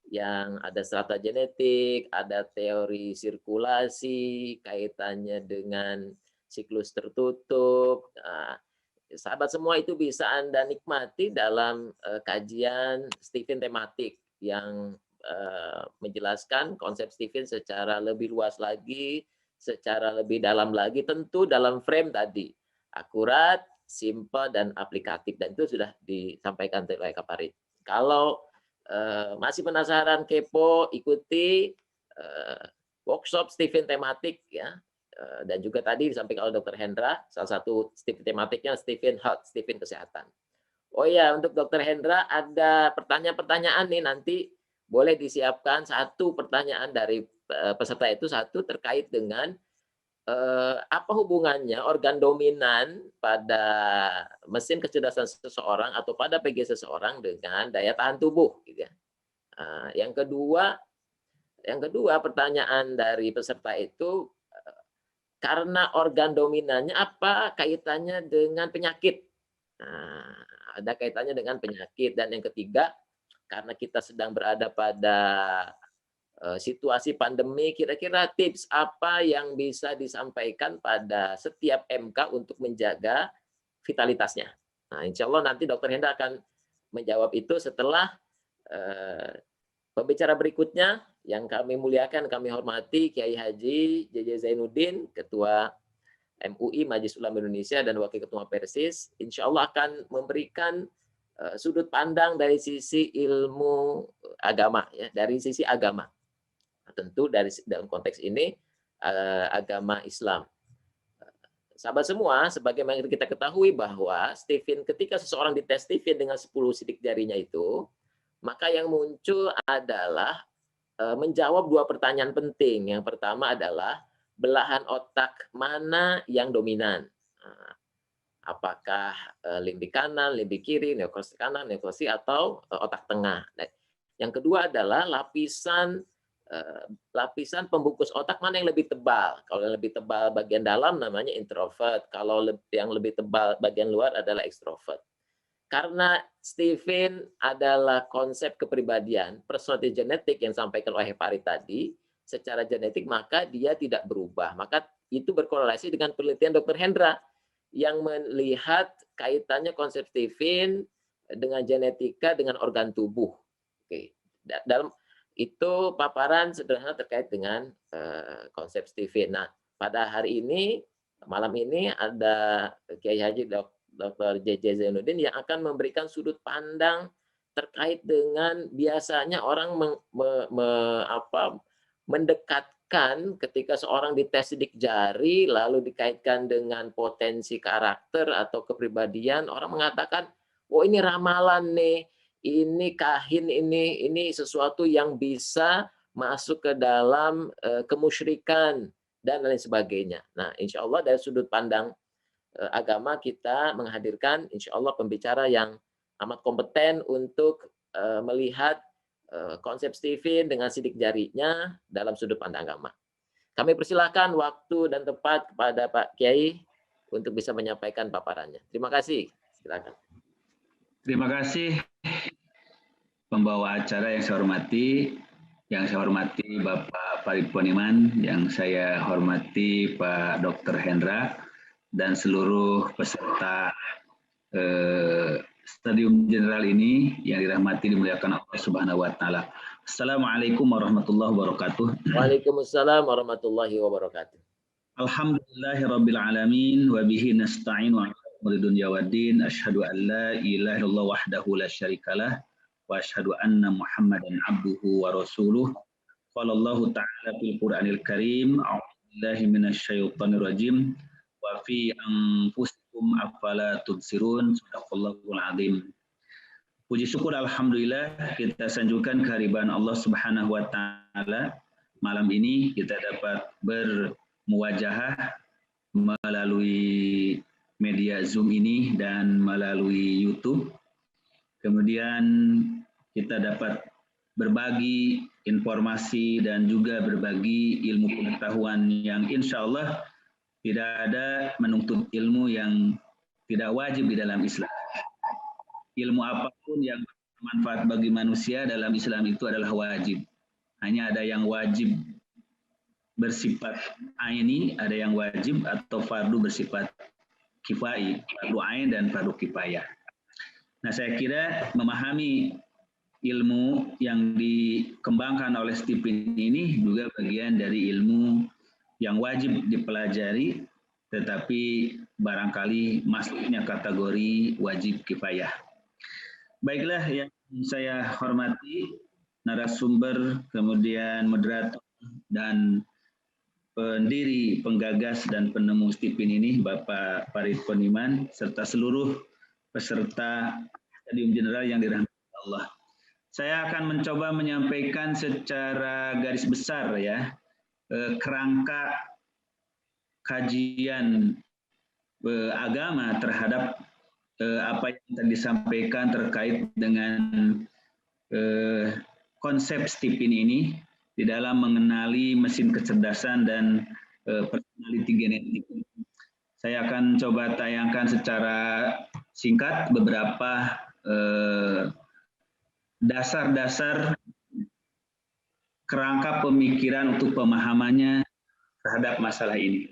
Yang ada strata genetik, ada teori sirkulasi, kaitannya dengan siklus tertutup. Sahabat semua itu bisa Anda nikmati dalam kajian Stephen tematik yang menjelaskan konsep Stephen secara lebih luas lagi, secara lebih dalam lagi, tentu dalam frame tadi akurat, simple, dan aplikatif, dan itu sudah disampaikan oleh Kak Farid. Kalau masih penasaran, kepo, ikuti workshop Stephen tematik ya, dan juga tadi disampaikan oleh Dr. Hendra, salah satu Stephen tematiknya Stephen Health, Stephen Kesehatan. Oh ya, untuk Dr. Hendra ada pertanyaan-pertanyaan nih, nanti boleh disiapkan satu pertanyaan dari peserta itu, satu terkait dengan apa hubungannya organ dominan pada mesin kecerdasan seseorang atau pada PG seseorang dengan daya tahan tubuh, gitu ya. Yang kedua pertanyaan dari peserta itu, karena organ dominannya apa kaitannya dengan penyakit? Ada kaitannya dengan penyakit. Dan yang ketiga, karena kita sedang berada pada situasi pandemi, kira-kira tips apa yang bisa disampaikan pada setiap MK untuk menjaga vitalitasnya? Nah, insya Allah nanti Dr. Hendra akan menjawab itu setelah pembicara berikutnya yang kami muliakan, kami hormati Kiai Haji JJ Zainuddin, Ketua MUI Majelis Ulama Indonesia dan Wakil Ketua Persis, insya Allah akan memberikan sudut pandang dari sisi ilmu agama, ya, dari sisi agama. Tentu dalam konteks ini agama Islam. Sahabat semua, sebagaimana kita ketahui bahwa Stephen, ketika seseorang dites Stephen dengan 10 sidik jarinya itu, maka yang muncul adalah menjawab 2 pertanyaan penting. Yang pertama adalah belahan otak mana yang dominan? Apakah limbik kanan, limbik kiri, neokortex kanan, neokortex kiri, atau otak tengah? Yang kedua adalah lapisan pembungkus otak mana yang lebih tebal. Kalau yang lebih tebal bagian dalam namanya introvert. Kalau yang lebih tebal bagian luar adalah extrovert. Karena Stephen adalah konsep kepribadian, personality genetik yang disampaikan oleh Farid tadi, secara genetik maka dia tidak berubah. Maka itu berkorelasi dengan penelitian Dr. Hendra yang melihat kaitannya konsep Stephen dengan genetika dengan organ tubuh. Oke. Dalam itu paparan sederhana terkait dengan konsep Stephen. Nah, pada hari ini, malam ini ada Kiai Haji Dr. JJ Zainuddin yang akan memberikan sudut pandang terkait dengan biasanya orang mendekatkan ketika seorang dites sidik jari lalu dikaitkan dengan potensi karakter atau kepribadian, orang mengatakan, "Oh, ini ramalan nih. Ini kahin, ini sesuatu yang bisa masuk ke dalam kemusyrikan dan lain sebagainya." Nah, insya Allah dari sudut pandang agama kita menghadirkan insya Allah pembicara yang amat kompeten untuk melihat konsep Stephen dengan sidik jarinya dalam sudut pandang agama. Kami persilahkan waktu dan tempat kepada Pak Kiai untuk bisa menyampaikan paparannya. Terima kasih. Silakan. Terima kasih pembawa acara yang saya hormati. Yang saya hormati Bapak Farid Poniman, yang saya hormati Pak Dr. Hendra, dan seluruh peserta Stadium General ini yang dirahmati dimuliakan Allah Subhanahu wa taala. Assalamualaikum warahmatullahi wabarakatuh. Waalaikumsalam warahmatullahi wabarakatuh. Alhamdulillahirabbil alamin wa bihi nasta'in wa ala dunya waddin. Asyhadu an la ilaha illallah wahdahu la syarikalah wa asyhadu anna Muhammadan abduhu wa rasuluh. Qala Allah ta'ala fil Qur'anil Karim, a'udzubillahi minasyaitonir rajim. Wa fi anfusikum afala tubsirun. Shadaqallahul azim. Puji syukur alhamdulillah kita sanjungkan kehadiran Allah Subhanahu wa taala. Malam ini kita dapat bermuwajahah melalui media Zoom ini dan melalui YouTube. Kemudian kita dapat berbagi informasi dan juga berbagi ilmu pengetahuan yang insya Allah tidak ada menuntut ilmu yang tidak wajib di dalam Islam. Ilmu apapun yang bermanfaat bagi manusia dalam Islam itu adalah wajib. Hanya ada yang wajib bersifat aini, ada yang wajib atau fardu bersifat kifai, fardu ain dan fardu kifayah. Nah, saya kira memahami ilmu yang dikembangkan oleh Stipin ini juga bagian dari ilmu yang wajib dipelajari, tetapi barangkali masuknya kategori wajib kifayah. Baiklah, yang saya hormati narasumber, kemudian moderator dan pendiri, penggagas dan penemu Stipin ini, Bapak Farid Poniman, serta seluruh peserta Stadium General yang dirahmati Allah. Saya akan mencoba menyampaikan secara garis besar ya kerangka kajian agama terhadap apa yang tadi disampaikan terkait dengan konsep Stipin ini di dalam mengenali mesin kecerdasan dan personality genetik. Saya akan coba tayangkan secara singkat beberapa dasar-dasar kerangka pemikiran untuk pemahamannya terhadap masalah ini.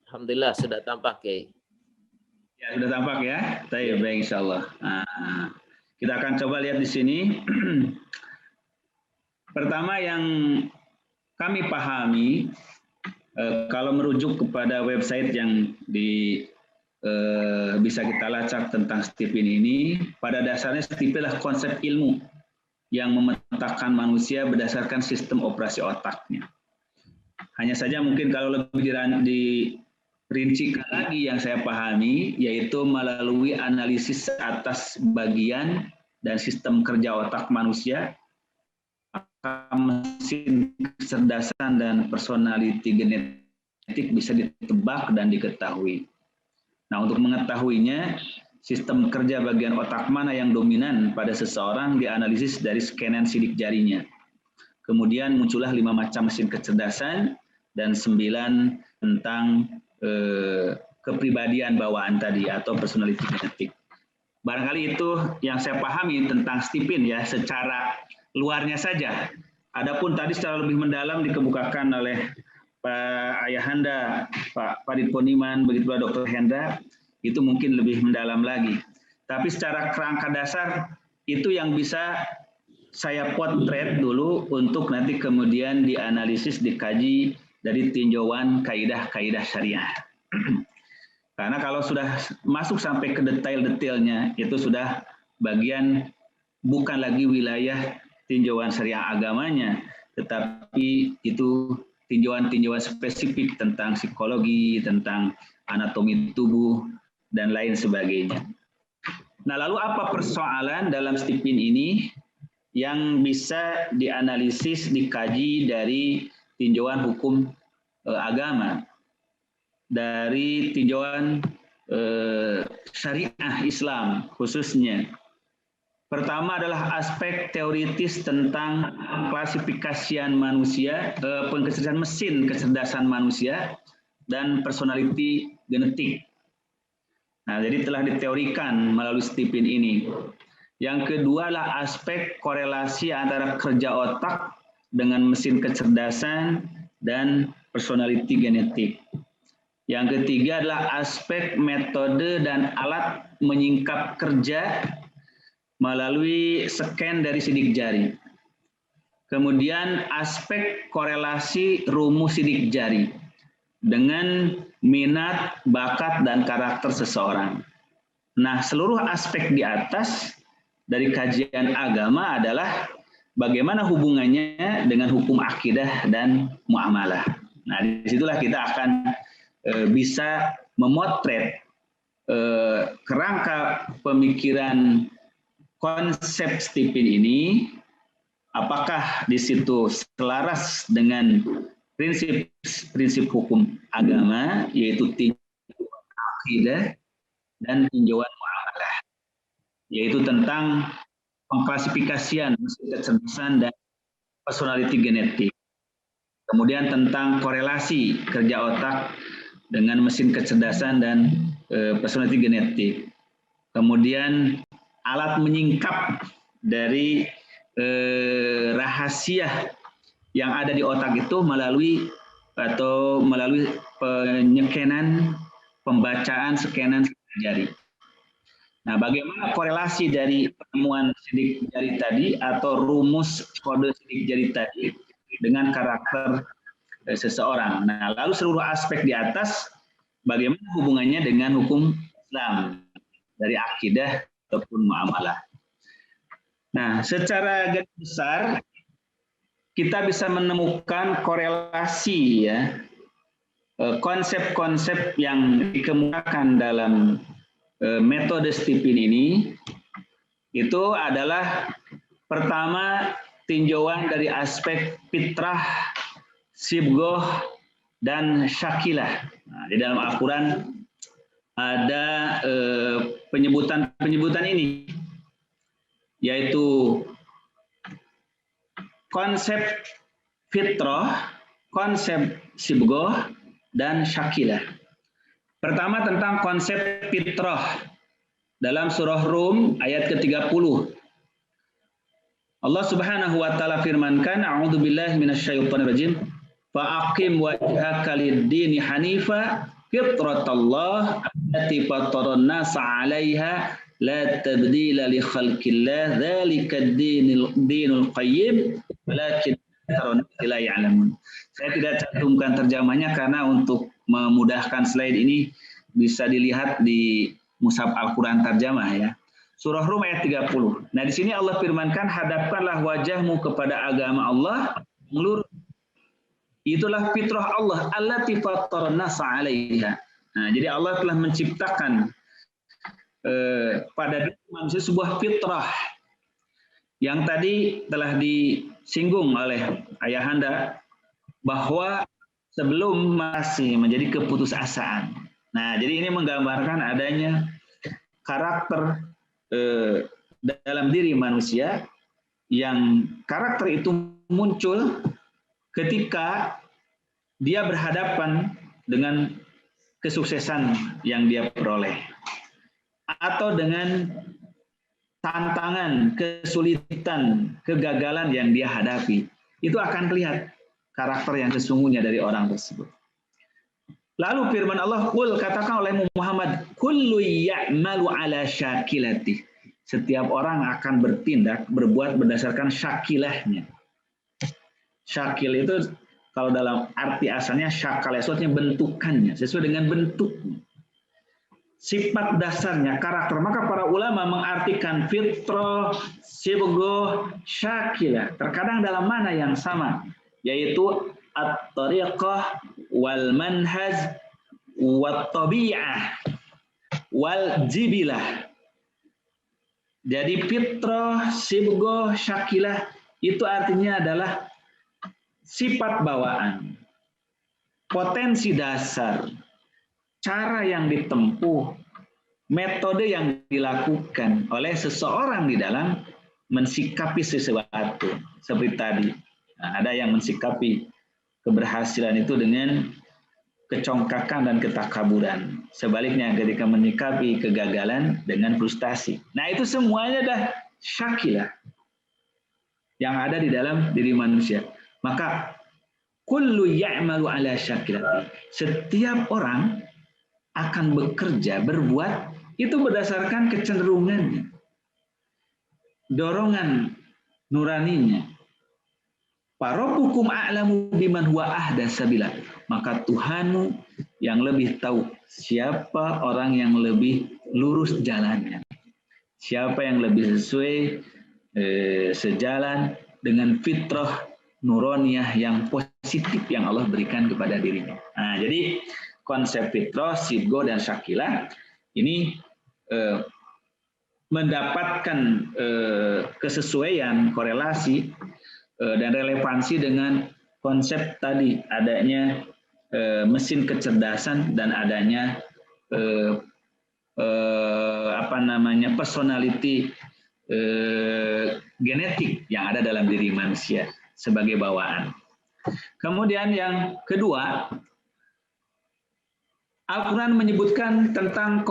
Alhamdulillah sudah tampak, Kiai. Ya, sudah tampak ya. Baik, insya Allah. Nah, kita akan coba lihat di sini. Pertama yang kami pahami, kalau merujuk kepada website yang bisa kita lacak tentang Stipin ini, pada dasarnya Stipin adalah konsep ilmu yang memetakan manusia berdasarkan sistem operasi otaknya. Hanya saja mungkin kalau lebih dirincikan lagi yang saya pahami, yaitu melalui analisis atas bagian dan sistem kerja otak manusia, mesin kecerdasan dan personality genetik bisa ditebak dan diketahui. Nah, untuk mengetahuinya, sistem kerja bagian otak mana yang dominan pada seseorang dianalisis dari scanan sidik jarinya. Kemudian muncullah 5 macam mesin kecerdasan dan 9 tentang kepribadian bawaan tadi atau personality genetik. Barangkali itu yang saya pahami tentang Stipin ya, secara luarnya saja. Adapun tadi secara lebih mendalam dikemukakan oleh Pak Ayahanda, Pak Farid Poniman, begitu pula Dr. Hendra, itu mungkin lebih mendalam lagi. Tapi secara kerangka dasar itu yang bisa saya potret dulu untuk nanti kemudian dianalisis, dikaji dari tinjauan kaidah-kaidah syariah. Karena kalau sudah masuk sampai ke detail-detailnya, itu sudah bagian bukan lagi wilayah tinjauan syariah agamanya, tetapi itu tinjauan-tinjauan spesifik tentang psikologi, tentang anatomi tubuh, dan lain sebagainya. Nah, lalu apa persoalan dalam Stipin ini yang bisa dianalisis, dikaji dari tinjauan hukum agama, dari tinjauan syariah Islam khususnya? Pertama adalah aspek teoritis tentang klasifikasian manusia, pengkecerdasan mesin kecerdasan manusia, dan personality genetik. Nah, jadi telah diteorikan melalui Stipin ini. Yang kedua adalah aspek korelasi antara kerja otak dengan mesin kecerdasan dan personality genetik. Yang ketiga adalah aspek metode dan alat menyingkap kerja melalui scan dari sidik jari. Kemudian aspek korelasi rumus sidik jari dengan minat, bakat, dan karakter seseorang. Nah, seluruh aspek di atas dari kajian agama adalah bagaimana hubungannya dengan hukum akidah dan muamalah. Nah, disitulah kita akan bisa memotret kerangka pemikiran konsep Stipin ini, apakah di situ selaras dengan prinsip hukum agama, yaitu tinjauan akidah dan tinjauan muamalah, yaitu tentang pengklasifikasian mesin kecerdasan dan personality genetik. Kemudian tentang korelasi kerja otak dengan mesin kecerdasan dan personality genetik. Kemudian alat menyingkap dari rahasia yang ada di otak itu melalui penyekenan, pembacaan scanan jari. Nah, bagaimana korelasi dari penemuan sidik jari tadi atau rumus kode sidik jari tadi dengan karakter seseorang. Nah, lalu seluruh aspek di atas bagaimana hubungannya dengan hukum Islam dari akidah ataupun muamalah. Nah, secara garis besar kita bisa menemukan korelasi ya konsep-konsep yang dikemukakan dalam metode Stipin ini itu adalah pertama tinjauan dari aspek fitrah, sibgoh, dan syakilah. Nah, di dalam Al-Quran ada penyebutan ini, yaitu konsep fitrah, konsep sibgoh, dan syakilah. Pertama tentang konsep fitrah dalam surah Rum ayat ke-30. Allah Subhanahu wa taala firmankan, a'udzubillahi minasyaitonirrajim, fa'aqim wajhaka lid-dini hanifa fitratallah allati fataran nasa 'alaiha la tabdila li khalqillah dzalika ad-dinul qayyim walakin aktsarun la ya'lamun. Saya tidak cantumkan terjemahnya karena untuk memudahkan slide ini bisa dilihat di Mushaf Al-Quran terjemah ya. Surah Rum ayat 30. Nah, di sini Allah firmankan, hadapkanlah wajahmu kepada agama Allah lurus. Itulah fitrah Allah, allati fattaran nasa 'alaiha. Nah, jadi Allah telah menciptakan pada diri manusia sebuah fitrah yang tadi telah disinggung oleh Ayahanda bahwa sebelum masih menjadi keputusasaan. Nah, jadi ini menggambarkan adanya karakter dalam diri manusia yang karakter itu muncul ketika dia berhadapan dengan kesuksesan yang dia peroleh atau dengan tantangan, kesulitan, kegagalan yang dia hadapi. Itu akan terlihat karakter yang sesungguhnya dari orang tersebut. Lalu firman Allah, "Qul," katakan oleh Muhammad, "Kullu ya'malu ala syakilati." Setiap orang akan bertindak, berbuat berdasarkan syakilahnya. Syakil itu kalau dalam arti asalnya syakal, sesuatu bentukannya, sesuai dengan bentuknya. Sifat dasarnya, karakter. Maka para ulama mengartikan fitrah, sibgoh, syakilah. Terkadang dalam mana yang sama, yaitu at-tariqah wal manhaj wat tabi'ah wal jibilah. Jadi fitrah, sibgoh, syakilah itu artinya adalah sifat bawaan, potensi dasar, cara yang ditempuh, metode yang dilakukan oleh seseorang di dalam mensikapi sesuatu. Seperti tadi, nah, ada yang mensikapi keberhasilan itu dengan kecongkakan dan ketakaburan. Sebaliknya ketika menyikapi kegagalan dengan frustasi. Nah, itu semuanya dah syakilah yang ada di dalam diri manusia. Maka kullu ya'malu ala syakilati. Setiap orang akan bekerja, berbuat itu berdasarkan kecenderungannya, dorongan nuraninya. Rabbukum a'lamu biman huwa ahda sabila. Maka Tuhanmu yang lebih tahu siapa orang yang lebih lurus jalannya, siapa yang lebih sesuai sejalan dengan fitrah nuroniyah yang positif yang Allah berikan kepada dirinya. Nah, jadi konsep fitrah, sidgo, dan syakilah ini mendapatkan kesesuaian, korelasi, dan relevansi dengan konsep tadi adanya mesin kecerdasan dan adanya personality genetik yang ada dalam diri manusia sebagai bawaan. Kemudian yang kedua, Al-Quran menyebutkan tentang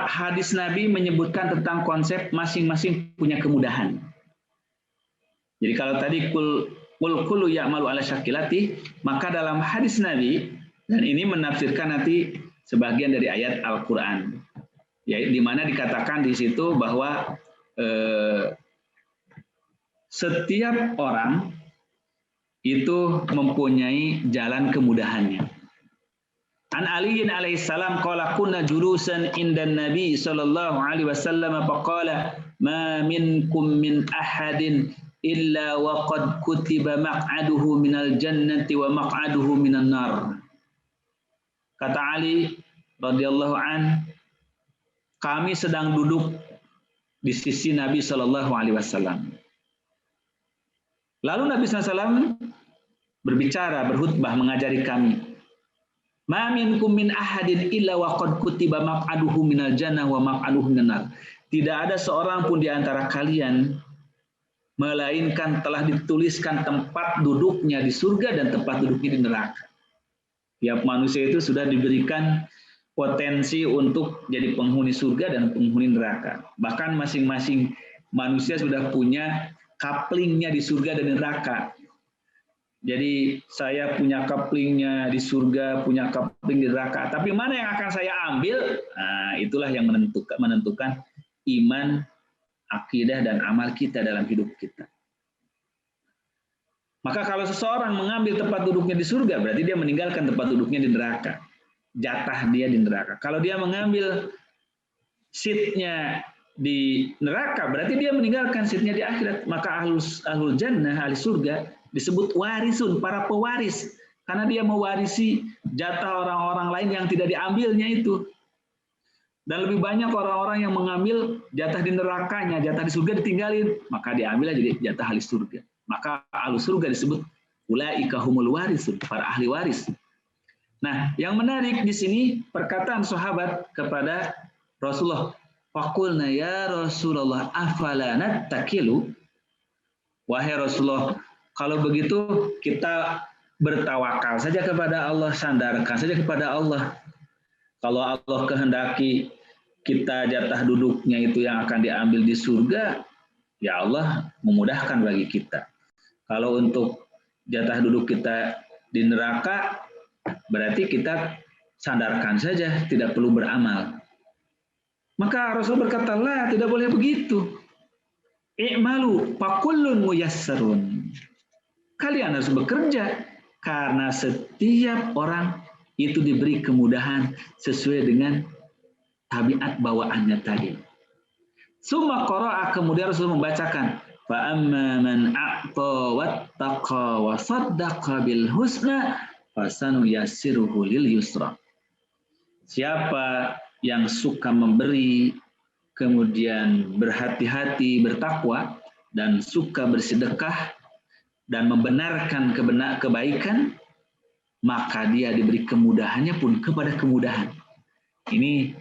hadis Nabi menyebutkan tentang konsep masing-masing punya kemudahan. Jadi kalau tadi kullu ya'malu ala syakilati, maka dalam hadis Nabi, dan ini menafsirkan nanti sebagian dari ayat Al-Quran, ya, di mana dikatakan di situ bahwa setiap orang itu mempunyai jalan kemudahannya. An Aliyin alaihissalam qala kunna julusan indan Nabi sallallahu alaihi wasallam faqala ma minkum min ahadin illa wa qad kutiba maq'aduhu minal jannati wa maq'aduhu minan nar. Kata Ali radhiyallahu an, kami sedang duduk di sisi Nabi sallallahu alaihi wasallam. Lalu Nabi SAW berbicara, berkhutbah, mengajari kami. Ma minkum min ahadin illa wa qad kutiba maq'aduhu minal jannah wa maq'aduhu minan nar. Tidak ada seorang pun di antara kalian melainkan telah dituliskan tempat duduknya di surga dan tempat duduknya di neraka. Tiap manusia itu sudah diberikan potensi untuk jadi penghuni surga dan penghuni neraka. Bahkan masing-masing manusia sudah punya couplingnya di surga dan neraka. Jadi saya punya couplingnya di surga, punya coupling di neraka. Tapi mana yang akan saya ambil? Nah, itulah yang menentukan iman, akidah, dan amal kita dalam hidup kita. Maka kalau seseorang mengambil tempat duduknya di surga, berarti dia meninggalkan tempat duduknya di neraka. Jatah dia di neraka. Kalau dia mengambil seatnya di neraka, berarti dia meninggalkan seatnya di akhirat. Maka ahlul jannah, ahli surga, disebut warisun, para pewaris. Karena dia mewarisi jatah orang-orang lain yang tidak diambilnya itu. Dan lebih banyak orang-orang yang mengambil jatah di nerakanya, jatah di surga ditinggalin, maka diambil jadi jatah ahli surga. Maka ahli surga disebut ulaika humul warisun, para ahli waris. Nah, yang menarik di sini perkataan sahabat kepada Rasulullah, faqulna ya Rasulullah afala nattakilu. Wahai Rasulullah, kalau begitu kita bertawakal saja kepada Allah, sandarkan saja kepada Allah. Kalau Allah kehendaki kita jatah duduknya itu yang akan diambil di surga, ya Allah memudahkan bagi kita. Kalau untuk jatah duduk kita di neraka, berarti kita sandarkan saja, tidak perlu beramal. Maka Rasul berkata, lah, tidak boleh begitu. I'malu fakullun muyassarun. Kalian harus bekerja, karena setiap orang itu diberi kemudahan sesuai dengan tabiat bawaannya tadi. Summa qara'a, kemudian Rasul membacakan, fa amma man a'ta wattaqa wa saddaqa bil husna fasanu yassiruhu lil yusra. Siapa yang suka memberi, kemudian berhati-hati, bertakwa, dan suka bersedekah dan membenarkan kebaikan, maka dia diberi kemudahannya pun kepada kemudahan. Ini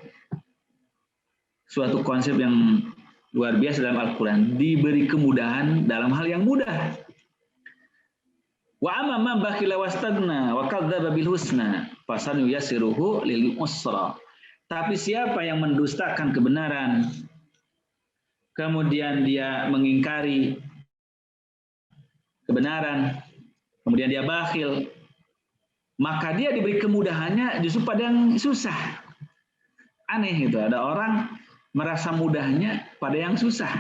suatu konsep yang luar biasa dalam Al-Quran. Diberi kemudahan dalam hal yang mudah. Wa amma man bakhila wastagna wa kadzdzaba bil husna fasanu yassiruhu lil usra. Tapi siapa yang mendustakan kebenaran, kemudian dia mengingkari kebenaran, kemudian dia bakhil, maka dia diberi kemudahannya justru pada yang susah. Aneh itu, ada orang merasa mudahnya pada yang susah.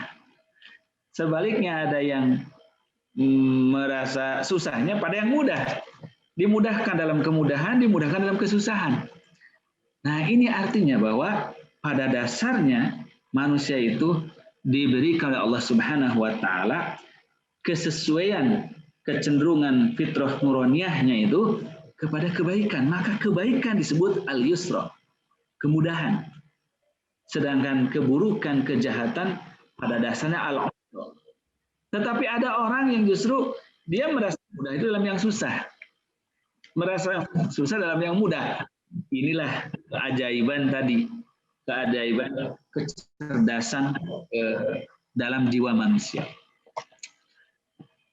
Sebaliknya ada yang merasa susahnya pada yang mudah. Dimudahkan dalam kemudahan, dimudahkan dalam kesusahan. Nah, ini artinya bahwa pada dasarnya manusia itu diberikan oleh Allah Subhanahu wa taala kesesuaian, kecenderungan fitrah nuraniahnya itu kepada kebaikan. Maka kebaikan disebut al-yusra, kemudahan. Sedangkan keburukan, kejahatan pada dasarnya al-usra. Tetapi ada orang yang justru dia merasa mudah itu dalam yang susah. Merasa susah dalam yang mudah. Inilah keajaiban tadi. Keajaiban kecerdasan dalam jiwa manusia.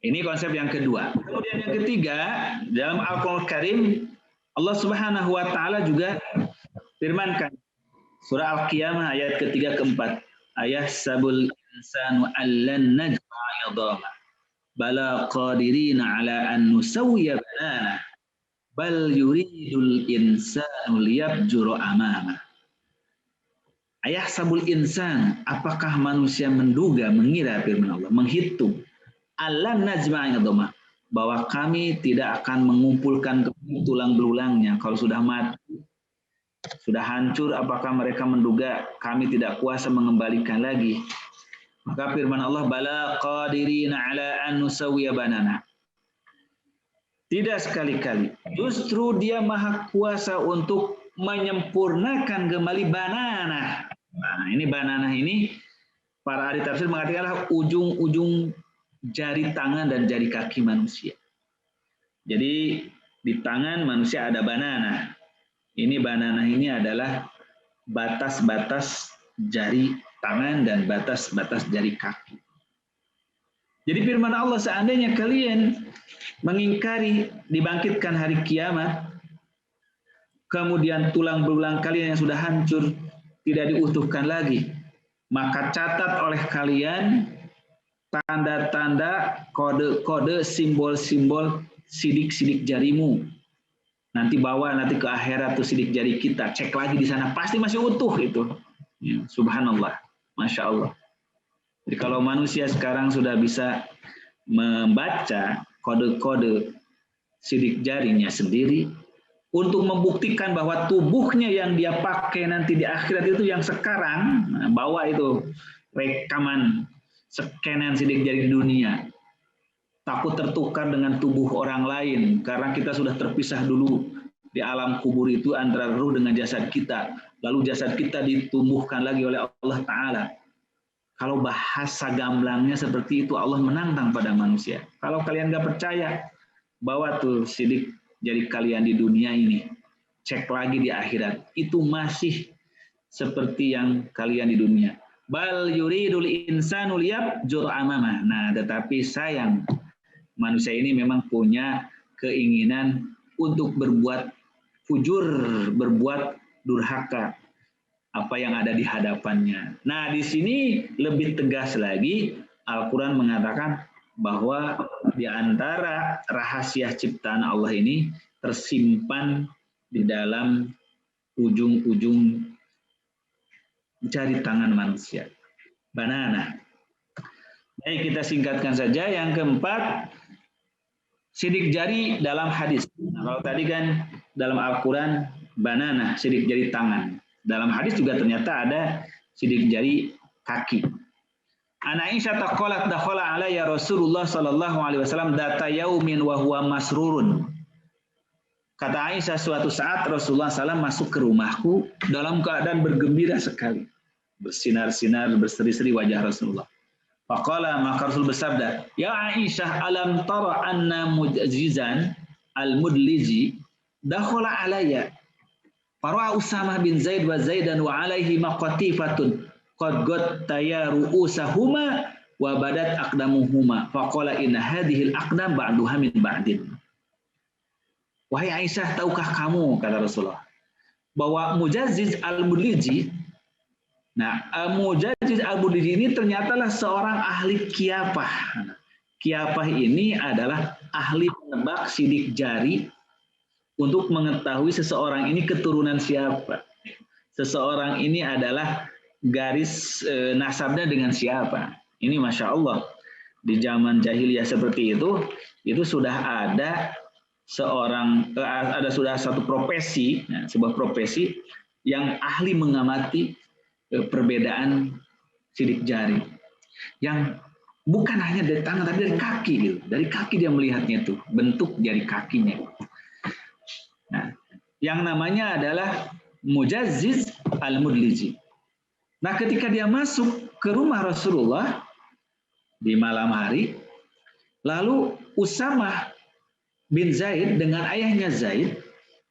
Ini konsep yang kedua. Kemudian yang ketiga, dalam Al-Qur'an Karim Allah Subhanahu wa taala juga firmankan surah Al-Qiyamah ayat ketiga keempat, ayahsabul insanu allan najma'a 'idhama bala qadirina 'ala an nusawwiya banana bal yuridul insanu liyabjura amama. Ayahsabul insan, apakah manusia menduga, mengira, firman Allah, menghitung allan najma'a 'idhama, bahwa kami tidak akan mengumpulkan tulang belulangnya kalau sudah mati, sudah hancur. Apakah mereka menduga kami tidak kuasa mengembalikan lagi? Maka firman Allah, bala qadirina ala an nusawwiya banana. Tidak sekali-kali. Justru dia maha kuasa untuk menyempurnakan kembali banana. Nah, ini banana ini para ahli tafsir mengatakan ujung-ujung jari tangan dan jari kaki manusia. Jadi di tangan manusia ada banana. Ini banana ini adalah batas-batas jari tangan dan batas-batas jari kaki. Jadi firman Allah, seandainya kalian mengingkari dibangkitkan hari kiamat, kemudian tulang belulang kalian yang sudah hancur tidak diutuhkan lagi, maka catat oleh kalian tanda-tanda, kode-kode, simbol-simbol sidik-sidik jarimu. Nanti bawa nanti ke akhirat tuh sidik jari kita, cek lagi di sana, pasti masih utuh itu. Ya, subhanallah, masya Allah. Jadi kalau manusia sekarang sudah bisa membaca kode-kode sidik jarinya sendiri untuk membuktikan bahwa tubuhnya yang dia pakai nanti di akhirat itu yang sekarang, nah, bawa itu rekaman scanan sidik jari di dunia. Takut tertukar dengan tubuh orang lain karena kita sudah terpisah dulu di alam kubur itu antara ruh dengan jasad kita. Lalu jasad kita ditumbuhkan lagi oleh Allah Ta'ala. Kalau bahasa gamblangnya seperti itu, Allah menantang pada manusia. Kalau kalian nggak percaya, bawa tuh sidik jari kalian di dunia ini. Cek lagi di akhirat. Itu masih seperti yang kalian di dunia. Bal yuridul insanu liyabjura amama. Nah, tetapi sayang, manusia ini memang punya keinginan untuk berbuat fujur, berbuat durhaka apa yang ada di hadapannya. Nah, di sini lebih tegas lagi Al-Quran mengatakan bahwa di antara rahasia ciptaan Allah ini tersimpan di dalam ujung-ujung jari tangan manusia. Banana. Baik, kita singkatkan saja. Yang keempat, sidik jari dalam hadis. Nah, kalau tadi kan dalam Al-Quran banana, sidik jari tangan. Dalam hadis juga ternyata ada sidik jari kaki. An Aisyah taqalat dakhala alayya Rasulullah sallallahu alaihi wasallam data yaumin wa huwa masrurun. Kata Aisyah, suatu saat Rasulullah SAW masuk ke rumahku dalam keadaan bergembira sekali. Bersinar-sinar, berseri-seri wajah Rasulullah. Faqala, maka Rasul bersabda, ya Aisyah, alam tara anna mujazizan al-mudliji dakhala alayya. Farwa Usamah bin Zaid wa Zaidan wa alaihi maqatifatun qad gattaya ru'usahuma wa badat aqdamuhuma. Faqala inna hadhihi al-aqdam ba'duha min ba'din. Wahai Aisyah, tahukah kamu, kata Rasulullah, bahwa Mujaziz al-Mudliji, nah, Mujaziz al-Mudliji ini ternyata seorang ahli kiapah. Kiapah ini adalah ahli menebak sidik jari untuk mengetahui seseorang ini keturunan siapa. Seseorang ini adalah garis nasabnya dengan siapa. Ini Masya Allah. Di zaman jahiliyah seperti itu sudah ada sudah satu profesi, sebuah profesi yang ahli mengamati perbedaan sidik jari. Yang bukan hanya dari tangan, tapi dari kaki. Gitu. Dari kaki dia melihatnya itu, bentuk jari kakinya. Nah, yang namanya adalah Mujazziz al-Mudliji. Nah, ketika dia masuk ke rumah Rasulullah di malam hari, lalu Usamah bin Zaid dengan ayahnya Zaid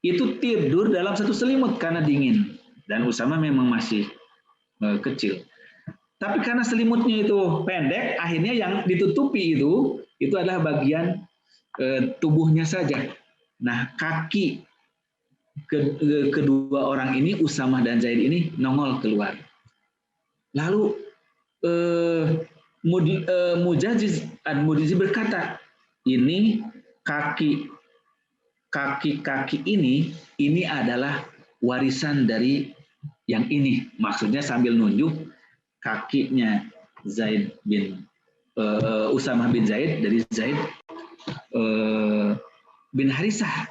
itu tidur dalam satu selimut karena dingin. Dan Usamah memang masih kecil. Tapi karena selimutnya itu pendek, akhirnya yang ditutupi itu adalah bagian tubuhnya saja. Nah, kaki kedua orang ini, Usamah dan Zaid ini nongol keluar. Lalu Mujazziz al-Mudliji berkata, ini kaki ini adalah warisan dari yang ini. Maksudnya sambil nunjuk kakinya Usamah bin Zaid dari Zaid bin Harisah.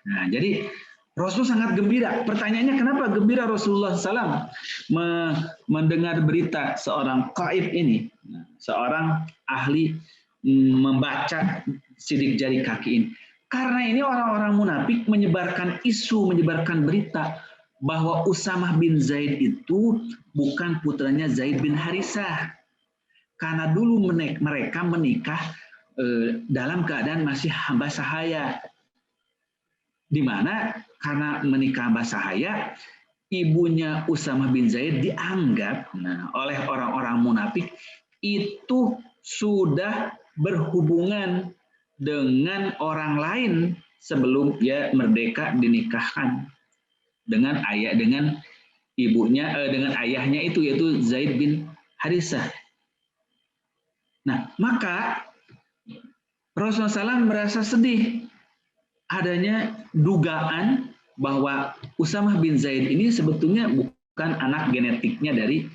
Nah, jadi Rasul sangat gembira. Pertanyaannya, kenapa gembira Rasulullah SAW mendengar berita seorang qaib ini, seorang ahli membaca sidik jari kaki ini? Karena ini orang-orang munafik menyebarkan isu, menyebarkan berita bahwa Usamah bin Zaid itu bukan putranya Zaid bin Harisah. Karena dulu mereka menikah dalam keadaan masih hamba sahaya. Di mana karena menikah hamba sahaya, ibunya Usamah bin Zaid dianggap oleh orang-orang munafik itu sudah berhubungan dengan orang lain sebelum dia merdeka dinikahkan dengan ayahnya itu, yaitu Zaid bin Harisah. Nah, maka Rasulullah SAW merasa sedih adanya dugaan bahwa Usamah bin Zaid ini sebetulnya bukan anak genetiknya dari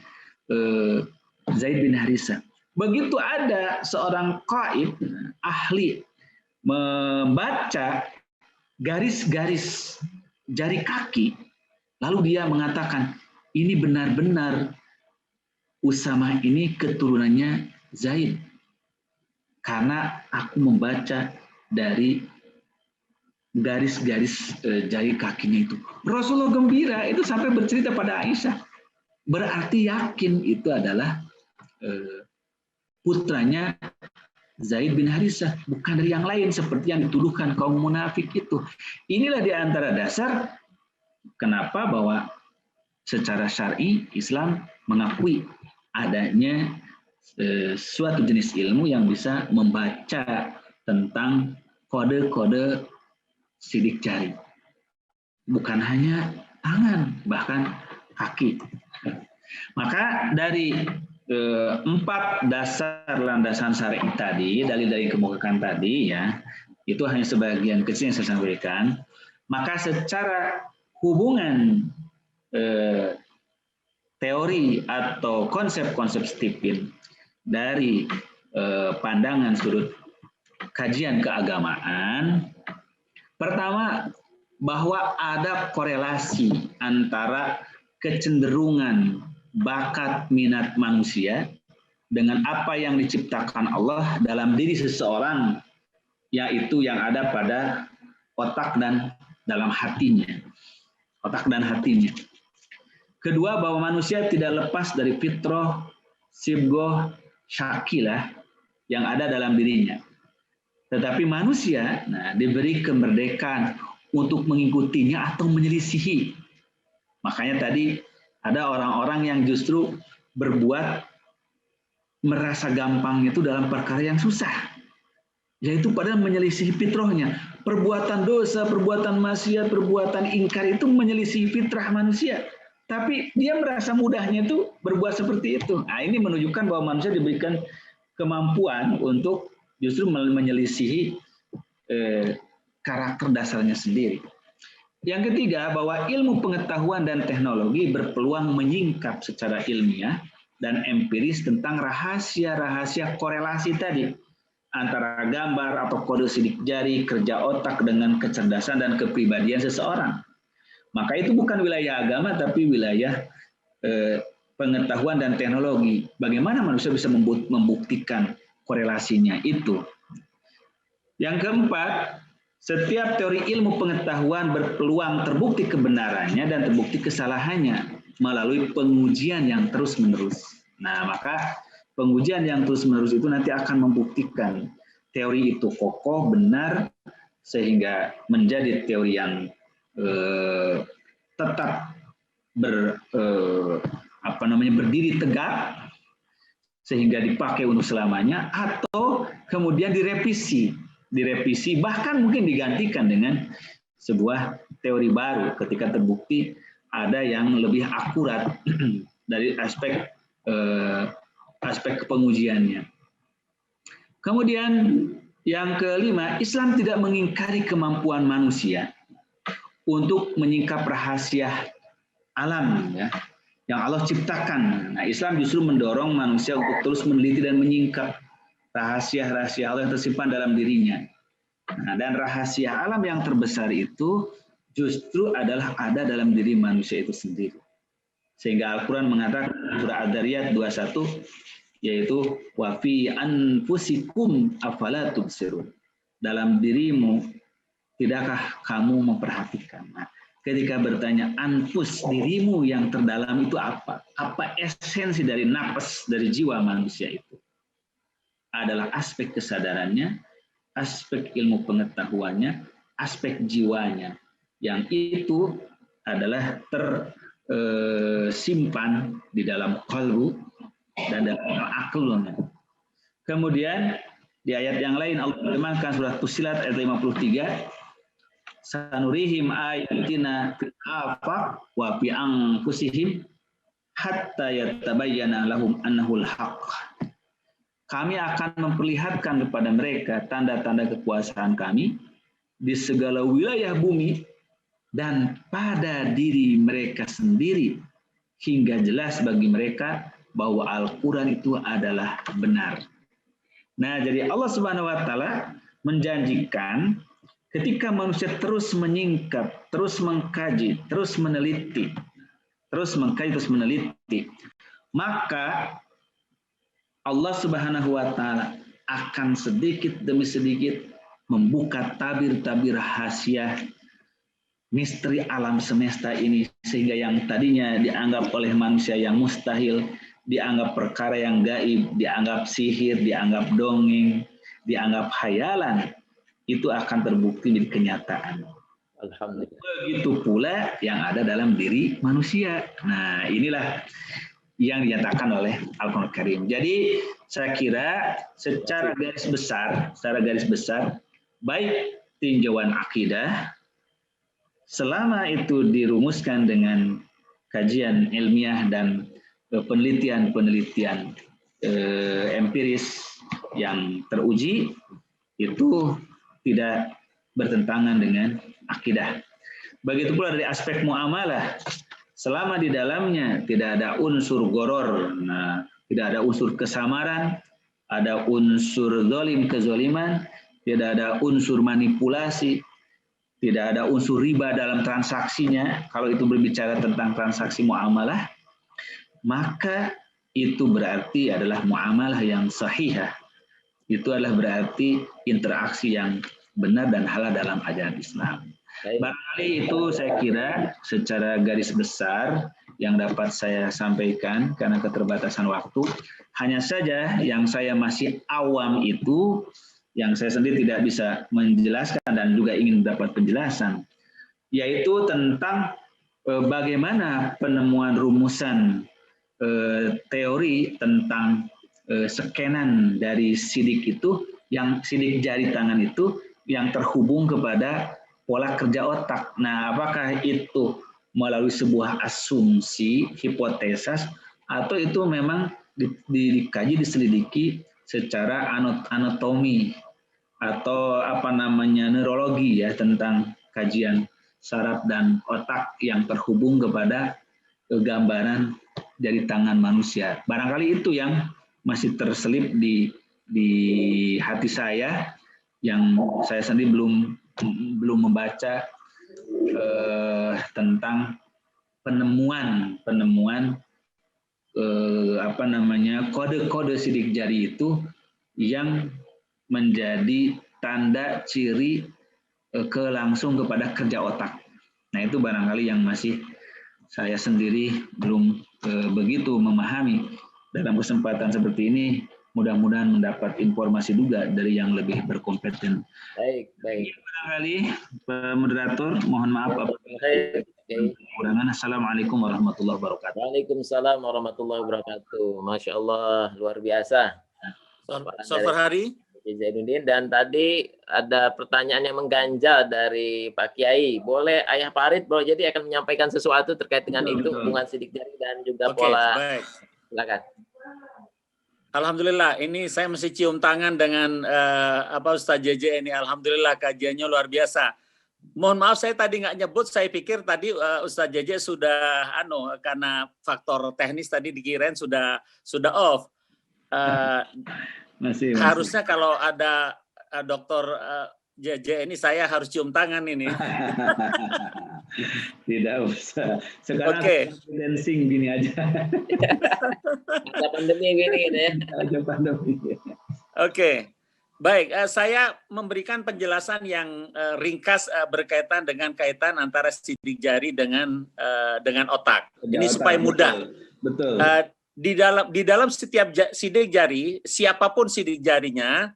Zaid bin Harisah. Begitu ada seorang qaib, ahli membaca garis-garis jari kaki, lalu dia mengatakan, ini benar-benar Usamah ini keturunannya Zaid. Karena aku membaca dari garis-garis jari kakinya itu. Rasulullah gembira, itu sampai bercerita pada Aisyah. Berarti yakin itu adalah putranya Zaid bin Harisah, bukan dari yang lain seperti yang dituduhkan kaum munafik itu. Inilah di antara dasar kenapa bahwa secara syar'i Islam mengakui adanya suatu jenis ilmu yang bisa membaca tentang kode-kode sidik jari. Bukan hanya tangan, bahkan kaki. Maka dari 4 dasar landasan syar'i tadi, dalil-dalil kemukakan tadi ya, itu hanya sebagian kecil yang saya sampaikan. Maka secara hubungan teori atau konsep-konsep Stipin dari pandangan sudut kajian keagamaan, pertama, bahwa ada korelasi antara kecenderungan bakat minat manusia dengan apa yang diciptakan Allah dalam diri seseorang, yaitu yang ada pada otak dan dalam hatinya. Otak dan hatinya. Kedua, bahwa manusia tidak lepas dari fitrah, sibgoh, syakilah yang ada dalam dirinya. Tetapi manusia diberi kemerdekaan untuk mengikutinya atau menyelisihi. Makanya tadi ada orang-orang yang justru berbuat merasa gampang itu dalam perkara yang susah. Yaitu padahal menyelisihi fitrahnya. Perbuatan dosa, perbuatan maksiat, perbuatan ingkar itu menyelisihi fitrah manusia. Tapi dia merasa mudahnya itu berbuat seperti itu. Nah, ini menunjukkan bahwa manusia diberikan kemampuan untuk justru menyelisihi karakter dasarnya sendiri. Yang ketiga, bahwa ilmu pengetahuan dan teknologi berpeluang menyingkap secara ilmiah dan empiris tentang rahasia-rahasia korelasi tadi antara gambar atau kode sidik jari, kerja otak dengan kecerdasan dan kepribadian seseorang. Maka itu bukan wilayah agama, tapi wilayah pengetahuan dan teknologi. Bagaimana manusia bisa membuktikan korelasinya itu. Yang keempat, setiap teori ilmu pengetahuan berpeluang terbukti kebenarannya dan terbukti kesalahannya melalui pengujian yang terus-menerus. Nah, maka pengujian yang terus-menerus itu nanti akan membuktikan teori itu kokoh, benar, sehingga menjadi teori yang tetap berdiri tegak, sehingga dipakai untuk selamanya, atau kemudian direvisi, bahkan mungkin digantikan dengan sebuah teori baru ketika terbukti ada yang lebih akurat dari aspek pengujiannya. Kemudian yang kelima, Islam tidak mengingkari kemampuan manusia untuk menyingkap rahasia alam yang Allah ciptakan. Nah, Islam justru mendorong manusia untuk terus meneliti dan menyingkap rahasia-rahasia Allah yang tersimpan dalam dirinya. Nah, dan rahasia alam yang terbesar itu justru adalah ada dalam diri manusia itu sendiri. Sehingga Al-Quran mengatakan surah Ad-Dariyat 21, yaitu wa fi anfusikum afala tubsirun. Dalam dirimu tidakkah kamu memperhatikan? Nah, ketika bertanya anfus, dirimu yang terdalam itu apa? Apa esensi dari nafas, dari jiwa manusia itu? Adalah aspek kesadarannya, aspek ilmu pengetahuannya, aspek jiwanya. Yang itu adalah tersimpan di dalam qalbu dan dalam aklnya. Kemudian di ayat yang lain Allah firmankan surah Fussilat ayat 53, sanurihim ayatina fil afaq wa fi anfusihim hatta yatabayyana lahum annahul haqq. Kami akan memperlihatkan kepada mereka tanda-tanda kekuasaan kami di segala wilayah bumi dan pada diri mereka sendiri, hingga jelas bagi mereka bahwa Al-Quran itu adalah benar. Nah, jadi Allah Subhanahu wa Ta'ala menjanjikan ketika manusia terus menyingkap, terus mengkaji, terus meneliti, maka Allah Subhanahu wa Ta'ala akan sedikit demi sedikit membuka tabir-tabir rahasia misteri alam semesta ini, sehingga yang tadinya dianggap oleh manusia yang mustahil, dianggap perkara yang gaib, dianggap sihir, dianggap dongeng, dianggap khayalan, itu akan terbukti menjadi kenyataan. Alhamdulillah. Begitu pula yang ada dalam diri manusia. Nah, inilah yang dinyatakan oleh Al-Quran Karim. Jadi saya kira secara garis besar, baik tinjauan akidah, selama itu dirumuskan dengan kajian ilmiah dan penelitian-penelitian empiris yang teruji, itu tidak bertentangan dengan akidah. Begitu pula dari aspek muamalah, selama di dalamnya tidak ada unsur goror, tidak ada unsur kesamaran, ada unsur zalim kezaliman, tidak ada unsur manipulasi, tidak ada unsur riba dalam transaksinya. Kalau itu berbicara tentang transaksi muamalah, maka itu berarti adalah muamalah yang sahihah. Itu adalah berarti interaksi yang benar dan halal dalam ajaran Islam. Barangkali itu saya kira secara garis besar yang dapat saya sampaikan karena keterbatasan waktu. Hanya saja yang saya masih awam itu, yang saya sendiri tidak bisa menjelaskan dan juga ingin mendapat penjelasan, yaitu tentang bagaimana penemuan rumusan teori tentang skenan dari sidik itu, yang sidik jari tangan itu yang terhubung kepada pola kerja otak. Nah, apakah itu melalui sebuah asumsi, hipotesis, atau itu memang dikaji, diselidiki secara anatomi atau apa namanya neurologi ya, tentang kajian saraf dan otak yang terhubung kepada gambaran jari tangan manusia. Barangkali itu yang masih terselip di hati saya, yang saya sendiri belum membaca tentang penemuan apa namanya kode-kode sidik jari itu yang menjadi tanda ciri langsung kepada kerja otak. Nah, itu barangkali yang masih saya sendiri belum begitu memahami. Dalam kesempatan seperti ini, mudah-mudahan mendapat informasi juga dari yang lebih berkompeten. Baik. Barangkali Pak Moderator, mohon maaf apabila kekurangan. Assalamualaikum warahmatullahi wabarakatuh. Waalaikumsalam warahmatullahi wabarakatuh. Masya Allah, luar biasa. Selamat hari. Zainuddin, dan tadi ada pertanyaan yang mengganjal dari Pak Kiai. Boleh Ayah Farid boleh jadi akan menyampaikan sesuatu terkait dengan itu, hubungan sidik jari dan juga pola. Baik. Silakan. Alhamdulillah, ini saya mesti cium tangan dengan Ustaz JJ ini. Alhamdulillah kajiannya luar biasa. Mohon maaf saya tadi nggak nyebut, saya pikir tadi Ustaz JJ sudah karena faktor teknis tadi dikirain sudah off. Masih. Harusnya kalau ada Dokter JJ ini saya harus cium tangan ini. Tidak usah. Sekarang dancing gini aja. Ada pandemi gini ya. Ada pandemi. Oke. Baik, saya memberikan penjelasan yang ringkas berkaitan dengan kaitan antara sidik jari dengan otak. Ini supaya mudah. Betul. Di dalam setiap sidik jari, siapapun sidik jarinya,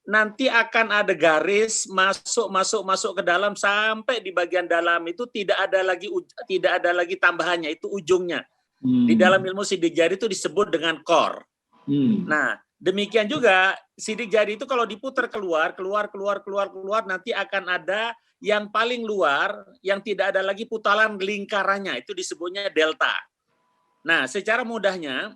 nanti akan ada garis masuk ke dalam sampai di bagian dalam itu tidak ada lagi tambahannya, itu ujungnya. Di dalam ilmu sidik jari itu disebut dengan core. Nah, demikian juga sidik jari itu kalau diputar keluar, nanti akan ada yang paling luar yang tidak ada lagi putaran lingkarannya, itu disebutnya delta. Nah, secara mudahnya,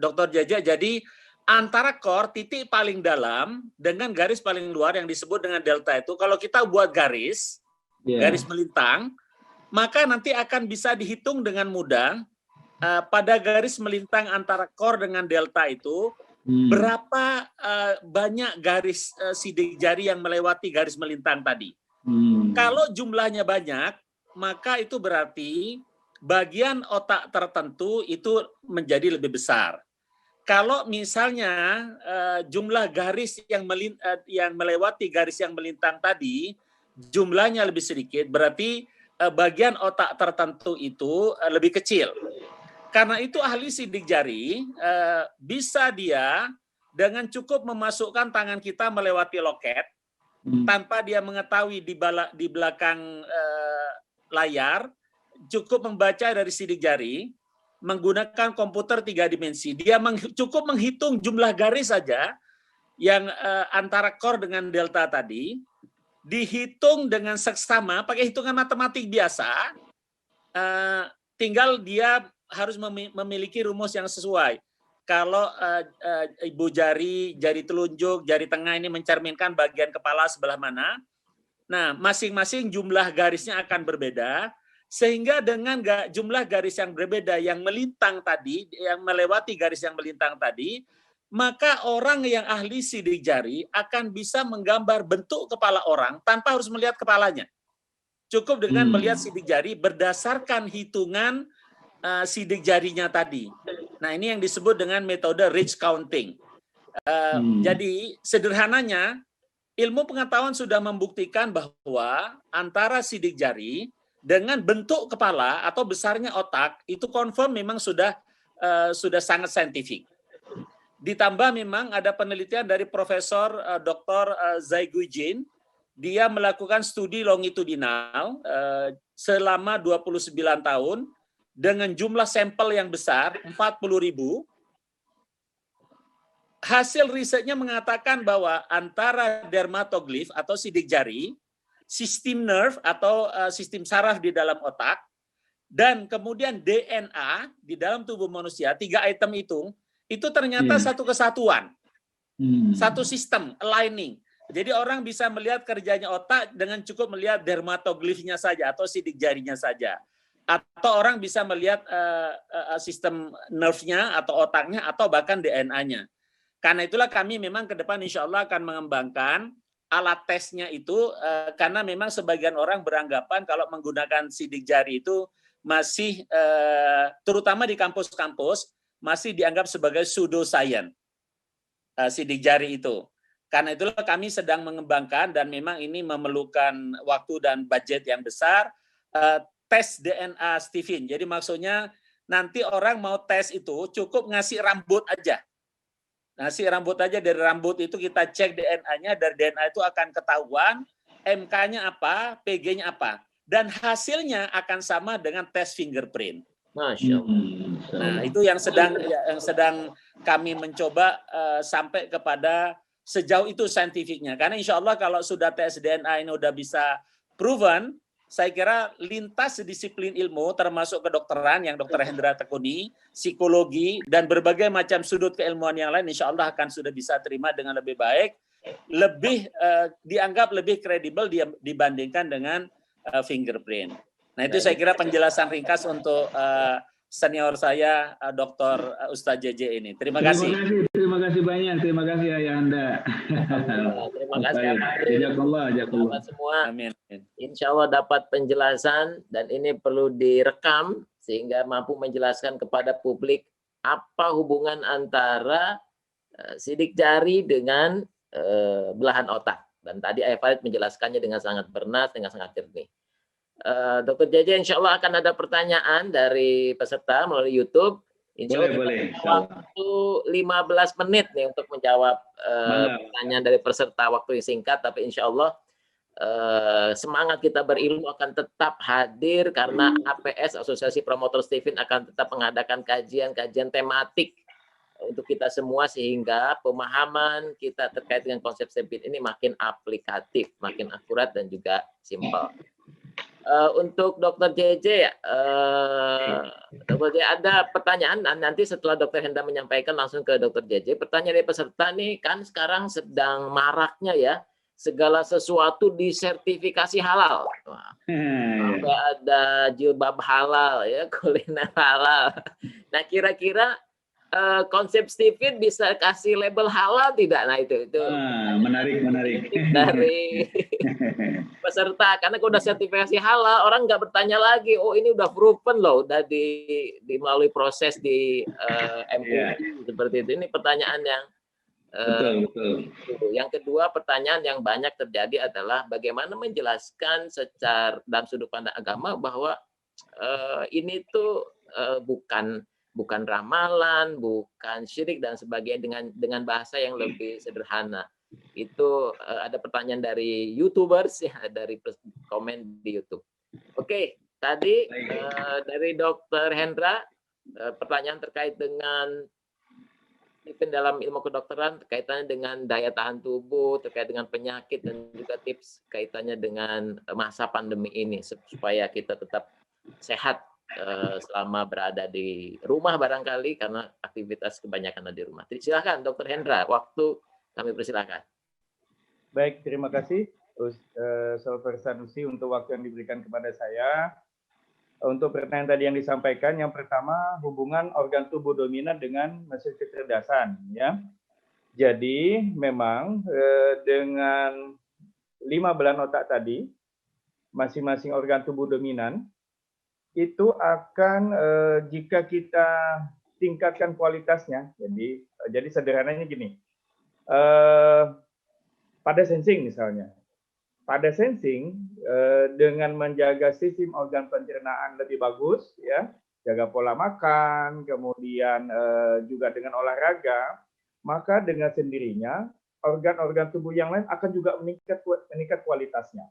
Dr. Jaja, jadi antara core titik paling dalam dengan garis paling luar yang disebut dengan delta itu, kalau kita buat garis melintang, maka nanti akan bisa dihitung dengan mudah pada garis melintang antara core dengan delta itu, berapa banyak garis sidik jari yang melewati garis melintang tadi. Kalau jumlahnya banyak, maka itu berarti bagian otak tertentu itu menjadi lebih besar. Kalau misalnya jumlah garis yang melewati garis yang melintang tadi jumlahnya lebih sedikit, berarti bagian otak tertentu itu lebih kecil. Karena itu ahli sidik jari bisa dia dengan cukup memasukkan tangan kita melewati loket tanpa dia mengetahui di belakang layar, cukup membaca dari sidik jari menggunakan komputer 3 dimensi. Dia cukup menghitung jumlah garis saja yang antara core dengan delta tadi, dihitung dengan seksama pakai hitungan matematik biasa. Tinggal dia harus memiliki rumus yang sesuai. Kalau ibu jari telunjuk, jari tengah ini mencerminkan bagian kepala sebelah mana. Nah, masing-masing jumlah garisnya akan berbeda. Sehingga dengan jumlah garis yang berbeda yang melintang tadi, yang melewati garis yang melintang tadi, maka orang yang ahli sidik jari akan bisa menggambar bentuk kepala orang tanpa harus melihat kepalanya. Cukup dengan melihat sidik jari berdasarkan hitungan sidik jarinya tadi. Nah, ini yang disebut dengan metode ridge counting. Jadi sederhananya, ilmu pengetahuan sudah membuktikan bahwa antara sidik jari dengan bentuk kepala atau besarnya otak itu confirm memang sudah sangat saintifik. Ditambah memang ada penelitian dari Profesor Dr. Zaiguijin, dia melakukan studi longitudinal selama 29 tahun dengan jumlah sampel yang besar, 40.000. Hasil risetnya mengatakan bahwa antara dermatoglif atau sidik jari, sistem nerve atau sistem saraf di dalam otak, dan kemudian DNA di dalam tubuh manusia, 3 item itu ternyata satu kesatuan. Satu sistem, aligning. Jadi orang bisa melihat kerjanya otak dengan cukup melihat dermatoglifnya saja atau sidik jarinya saja. Atau orang bisa melihat sistem nerve-nya atau otaknya atau bahkan DNA-nya. Karena itulah kami memang ke depan insya Allah akan mengembangkan alat tesnya itu karena memang sebagian orang beranggapan kalau menggunakan sidik jari itu masih terutama di kampus-kampus masih dianggap sebagai pseudoscience sidik jari itu. Karena itulah kami sedang mengembangkan dan memang ini memerlukan waktu dan budget yang besar tes DNA Stephen. Jadi maksudnya nanti orang mau tes itu cukup ngasih rambut aja. Ngasih rambut aja, dari rambut itu kita cek DNA-nya, dari DNA itu akan ketahuan MK-nya apa, PG-nya apa. Dan hasilnya akan sama dengan tes fingerprint. Masya Allah. Nah, itu yang sedang kami mencoba sampai kepada sejauh itu saintifiknya. Karena insya Allah kalau sudah tes DNA ini udah bisa proven, saya kira lintas disiplin ilmu termasuk kedokteran yang Dr. Hendra tekuni, psikologi, dan berbagai macam sudut keilmuan yang lain insya Allah akan sudah bisa terima dengan lebih baik, lebih dianggap lebih kredibel dibandingkan dengan fingerprint. Nah itu saya kira penjelasan ringkas untuk senior saya, Dr. Ustadz JJ ini. Terima kasih. Terima kasih banyak. Terima kasih Ayah Anda. Terima kasih. Jazakallah. Semua. Amin. Insya Allah dapat penjelasan dan ini perlu direkam sehingga mampu menjelaskan kepada publik apa hubungan antara sidik jari dengan belahan otak. Dan tadi Ayah Farid menjelaskannya dengan sangat bernas, dengan sangat jernih. Dr. JJ, insya Allah akan ada pertanyaan dari peserta melalui YouTube. Insya Allah boleh. Waktu 15 menit nih untuk menjawab pertanyaan dari peserta, waktu yang singkat, tapi insya Allah semangat kita berilmu akan tetap hadir karena APS, Asosiasi Promotor Stephen, akan tetap mengadakan kajian-kajian tematik untuk kita semua sehingga pemahaman kita terkait dengan konsep Stephen ini makin aplikatif, makin akurat dan juga simpel. Untuk Dr. JJ, Dr. JJ ada pertanyaan nanti setelah Dr. Hendra menyampaikan langsung ke Dr. JJ. Pertanyaan dari peserta nih, kan sekarang sedang maraknya ya segala sesuatu disertifikasi halal. Sampai ada jilbab halal ya, kuliner halal. Nah kira-kira konsep Stephen bisa kasih label halal tidak? Nah itu menarik dari peserta, karena kalau udah sertifikasi halal orang nggak bertanya lagi, oh ini udah proven loh, udah di melalui proses di MUI seperti itu. Ini pertanyaan yang betul. Yang kedua, pertanyaan yang banyak terjadi adalah bagaimana menjelaskan secara dalam sudut pandang agama bahwa ini tuh bukan ramalan, bukan syirik dan sebagainya dengan bahasa yang lebih sederhana. Itu ada pertanyaan dari YouTubers ya, dari komen di YouTube. Oke, tadi dari Dr. Hendra pertanyaan terkait dengan dalam ilmu kedokteran kaitannya dengan daya tahan tubuh, terkait dengan penyakit dan juga tips kaitannya dengan masa pandemi ini supaya kita tetap sehat selama berada di rumah barangkali karena aktivitas kebanyakan ada di rumah. Silakan Dr. Hendra, waktu kami persilakan. Baik, terima kasih Dr. Sanusi untuk waktu yang diberikan kepada saya. Untuk pertanyaan tadi yang disampaikan, yang pertama hubungan organ tubuh dominan dengan mesin kecerdasan, ya. Jadi memang dengan 5 belan otak tadi, masing-masing organ tubuh dominan itu akan jika kita tingkatkan kualitasnya, jadi sederhananya gini, pada sensing misalnya, pada sensing dengan menjaga sistem organ pencernaan lebih bagus, ya, jaga pola makan, kemudian juga dengan olahraga, maka dengan sendirinya organ-organ tubuh yang lain akan juga meningkat kualitasnya,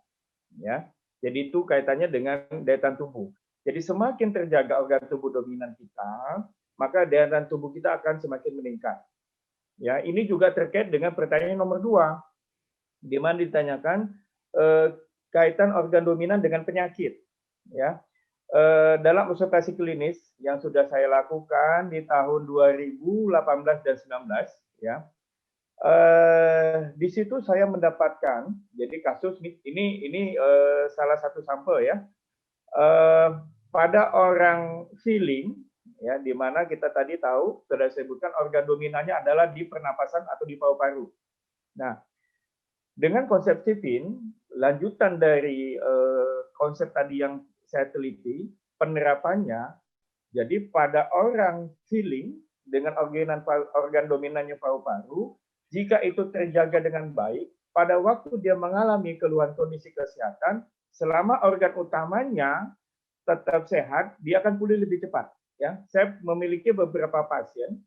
ya. Jadi itu kaitannya dengan daya tahan tubuh. Jadi semakin terjaga organ tubuh dominan kita, maka daya tahan tubuh kita akan semakin meningkat. Ya, ini juga terkait dengan pertanyaan nomor 2, di mana ditanyakan kaitan organ dominan dengan penyakit. Ya, dalam observasi klinis yang sudah saya lakukan di tahun 2018 dan 19, ya, Di situ saya mendapatkan, jadi kasus ini salah satu sampel ya, pada orang feeling, ya, di mana kita tadi tahu sudah sebutkan organ dominannya adalah di pernapasan atau di paru-paru. Nah, dengan konsep CIPIN, lanjutan dari konsep tadi yang saya teliti, penerapannya, jadi pada orang feeling dengan organ dominannya paru-paru, jika itu terjaga dengan baik, pada waktu dia mengalami keluhan kondisi kesehatan, selama organ utamanya tetap sehat, dia akan pulih lebih cepat. Ya, saya memiliki beberapa pasien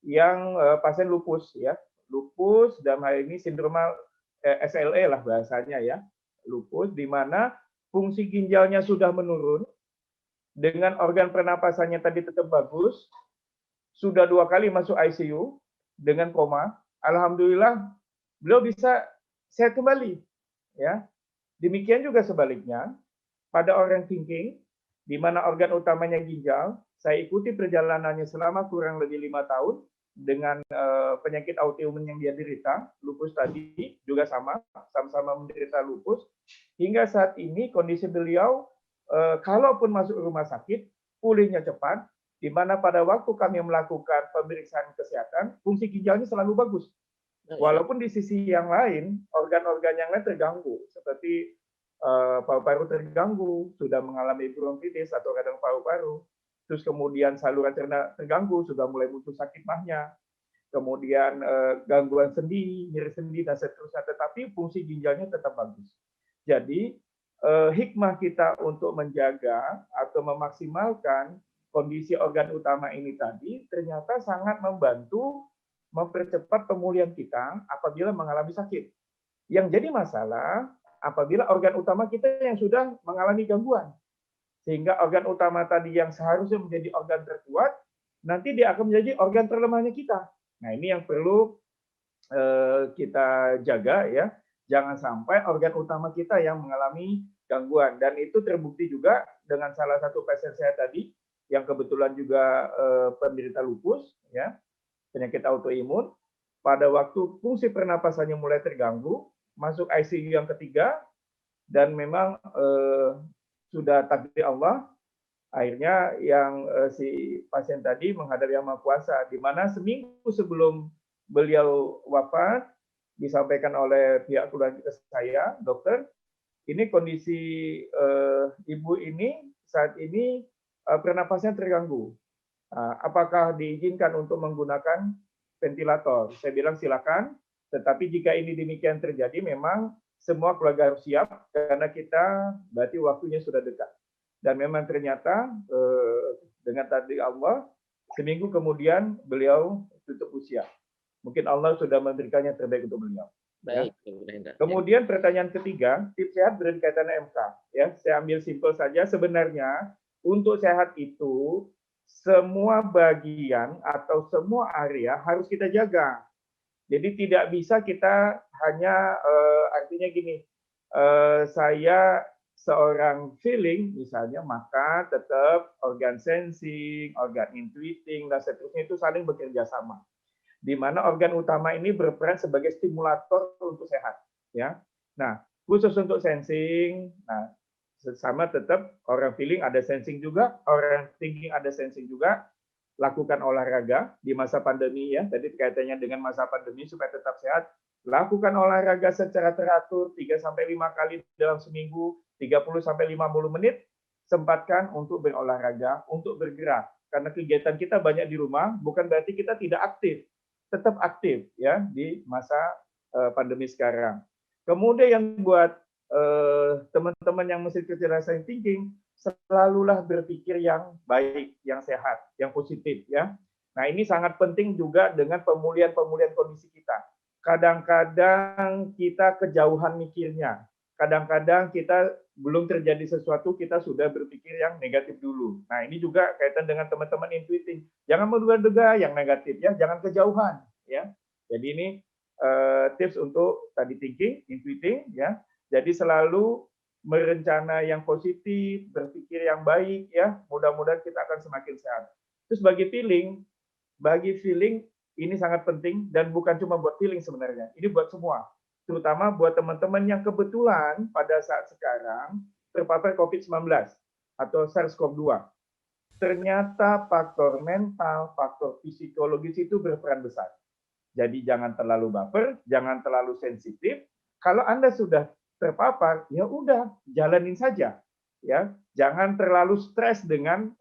yang pasien lupus, ya, lupus dan hal ini sindroma SLE lah bahasanya ya, lupus di mana fungsi ginjalnya sudah menurun, dengan organ pernapasannya tadi tetap bagus, sudah 2 kali masuk ICU dengan koma. Alhamdulillah beliau bisa sehat kembali. Ya, demikian juga sebaliknya pada orang thinking, di mana organ utamanya ginjal, saya ikuti perjalanannya selama kurang lebih 5 tahun dengan penyakit autoimun yang dia derita, lupus tadi juga sama-sama menderita lupus. Hingga saat ini kondisi beliau, kalaupun masuk rumah sakit, pulihnya cepat, di mana pada waktu kami melakukan pemeriksaan kesehatan, fungsi ginjalnya selalu bagus. Walaupun di sisi yang lain, organ-organ yang lain terganggu, seperti paru-paru terganggu, sudah mengalami bronkitis atau radang paru-paru, terus kemudian saluran cerna terganggu, sudah mulai muncul sakit mahnya, kemudian gangguan sendi, nyeri sendi, dan seterusnya, tetapi fungsi ginjalnya tetap bagus. Jadi, hikmah kita untuk menjaga atau memaksimalkan kondisi organ utama ini tadi ternyata sangat membantu mempercepat pemulihan kita apabila mengalami sakit. Yang jadi masalah apabila organ utama kita yang sudah mengalami gangguan. Sehingga organ utama tadi yang seharusnya menjadi organ terkuat, nanti dia akan menjadi organ terlemahnya kita. Nah, ini yang perlu kita jaga ya. Jangan sampai organ utama kita yang mengalami gangguan. Dan itu terbukti juga dengan salah satu pasien saya tadi, yang kebetulan juga penderita lupus, ya, penyakit autoimun. Pada waktu fungsi pernapasannya mulai terganggu, masuk ICU yang ketiga, dan memang sudah takdir Allah, akhirnya yang si pasien tadi menghadap Yang Maha Kuasa, di mana seminggu sebelum beliau wafat, disampaikan oleh pihak keluarga saya, dokter, ini kondisi ibu ini saat ini pernapasannya terganggu. Apakah diizinkan untuk menggunakan ventilator? Saya bilang silakan, tetapi jika ini demikian terjadi, memang semua keluarga harus siap, karena kita berarti waktunya sudah dekat. Dan memang ternyata dengan takdir Allah, seminggu kemudian beliau tutup usia. Mungkin Allah sudah memberikannya terbaik untuk beliau. Baik, ya. Kemudian pertanyaan ketiga, tips sehat berkaitan MK. Ya, saya ambil simpel saja. Sebenarnya untuk sehat itu semua bagian atau semua area harus kita jaga. Jadi tidak bisa kita hanya artinya gini, saya seorang feeling misalnya, maka tetap organ sensing, organ intuiting, dan seterusnya itu saling bekerja sama. Di mana organ utama ini berperan sebagai stimulator untuk sehat. Ya, nah khusus untuk sensing, nah sama tetap orang feeling ada sensing juga, orang thinking ada sensing juga. Lakukan olahraga di masa pandemi ya, tadi kaitannya dengan masa pandemi supaya tetap sehat. Lakukan olahraga secara teratur 3-5 kali dalam seminggu, 30-50 menit. Sempatkan untuk berolahraga, untuk bergerak. Karena kegiatan kita banyak di rumah, bukan berarti kita tidak aktif. Tetap aktif ya di masa pandemi sekarang. Kemudian yang buat teman-teman yang mesti kecerdasan thinking, selalulah berpikir yang baik, yang sehat, yang positif ya. Nah, ini sangat penting juga dengan pemulihan kondisi kita. Kadang-kadang kita kejauhan mikirnya. Kadang-kadang kita belum terjadi sesuatu, kita sudah berpikir yang negatif dulu. Nah, ini juga kaitan dengan teman-teman intuiting. Jangan menduga-duga yang negatif ya, jangan kejauhan ya. Jadi ini tips untuk tadi thinking, intuiting ya. Jadi selalu merencana yang positif, berpikir yang baik ya. Mudah-mudahan kita akan semakin sehat. Terus bagi feeling ini sangat penting dan bukan cuma buat feeling sebenarnya. Ini buat semua. Terutama buat teman-teman yang kebetulan pada saat sekarang terpapar COVID-19 atau SARS-CoV-2. Ternyata faktor mental, faktor psikologis itu berperan besar. Jadi jangan terlalu baper, jangan terlalu sensitif. Kalau Anda sudah terpapar, ya udah jalanin saja. Ya, jangan terlalu stres dengan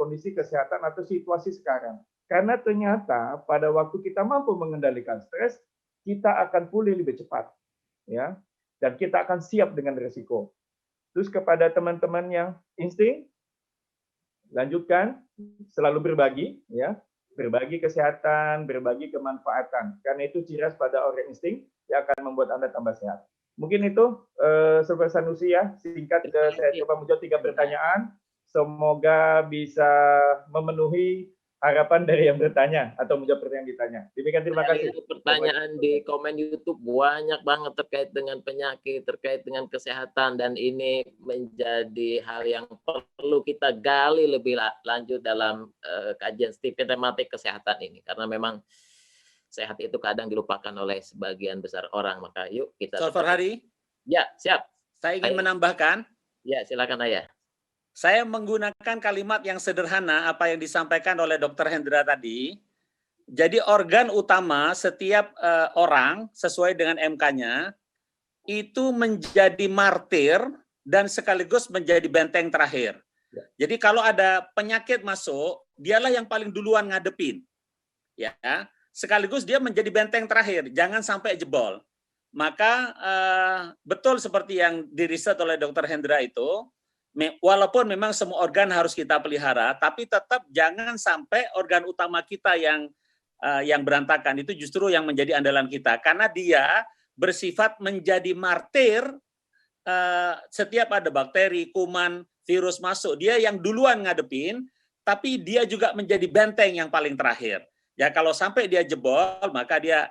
kondisi kesehatan atau situasi sekarang. Karena ternyata pada waktu kita mampu mengendalikan stres, kita akan pulih lebih cepat, ya, dan kita akan siap dengan risiko. Terus kepada teman-teman yang insting, lanjutkan, selalu berbagi, ya, berbagi kesehatan, berbagi kemanfaatan. Karena itu ciri khas pada orang insting yang akan membuat Anda tambah sehat. Mungkin itu Sobat Sanusi ya, singkat saya coba menjawab 3 pertanyaan. Semoga bisa memenuhi harapan dari yang bertanya atau menjawab pertanyaan ditanya. Demikian, terima kasih. Pertanyaan di komen YouTube banyak banget terkait dengan penyakit, terkait dengan kesehatan, dan ini menjadi hal yang perlu kita gali lebih lanjut dalam kajian tematik kesehatan ini, karena memang sehat itu kadang dilupakan oleh sebagian besar orang. Maka yuk kita. Ustaz Farhadi? Ya, siap. Saya ingin menambahkan. Ya, silakan Ayah. Saya menggunakan kalimat yang sederhana apa yang disampaikan oleh Dr. Hendra tadi. Jadi organ utama setiap orang sesuai dengan MK-nya itu menjadi martir dan sekaligus menjadi benteng terakhir. Jadi kalau ada penyakit masuk, dialah yang paling duluan ngadepin. Ya, sekaligus dia menjadi benteng terakhir, jangan sampai jebol. Maka betul seperti yang diriset oleh Dr. Hendra itu, walaupun memang semua organ harus kita pelihara, tapi tetap jangan sampai organ utama kita yang berantakan. Itu justru yang menjadi andalan kita, karena dia bersifat menjadi martir. Setiap ada bakteri, kuman, virus masuk, dia yang duluan ngadepin, tapi dia juga menjadi benteng yang paling terakhir. Ya, kalau sampai dia jebol, maka dia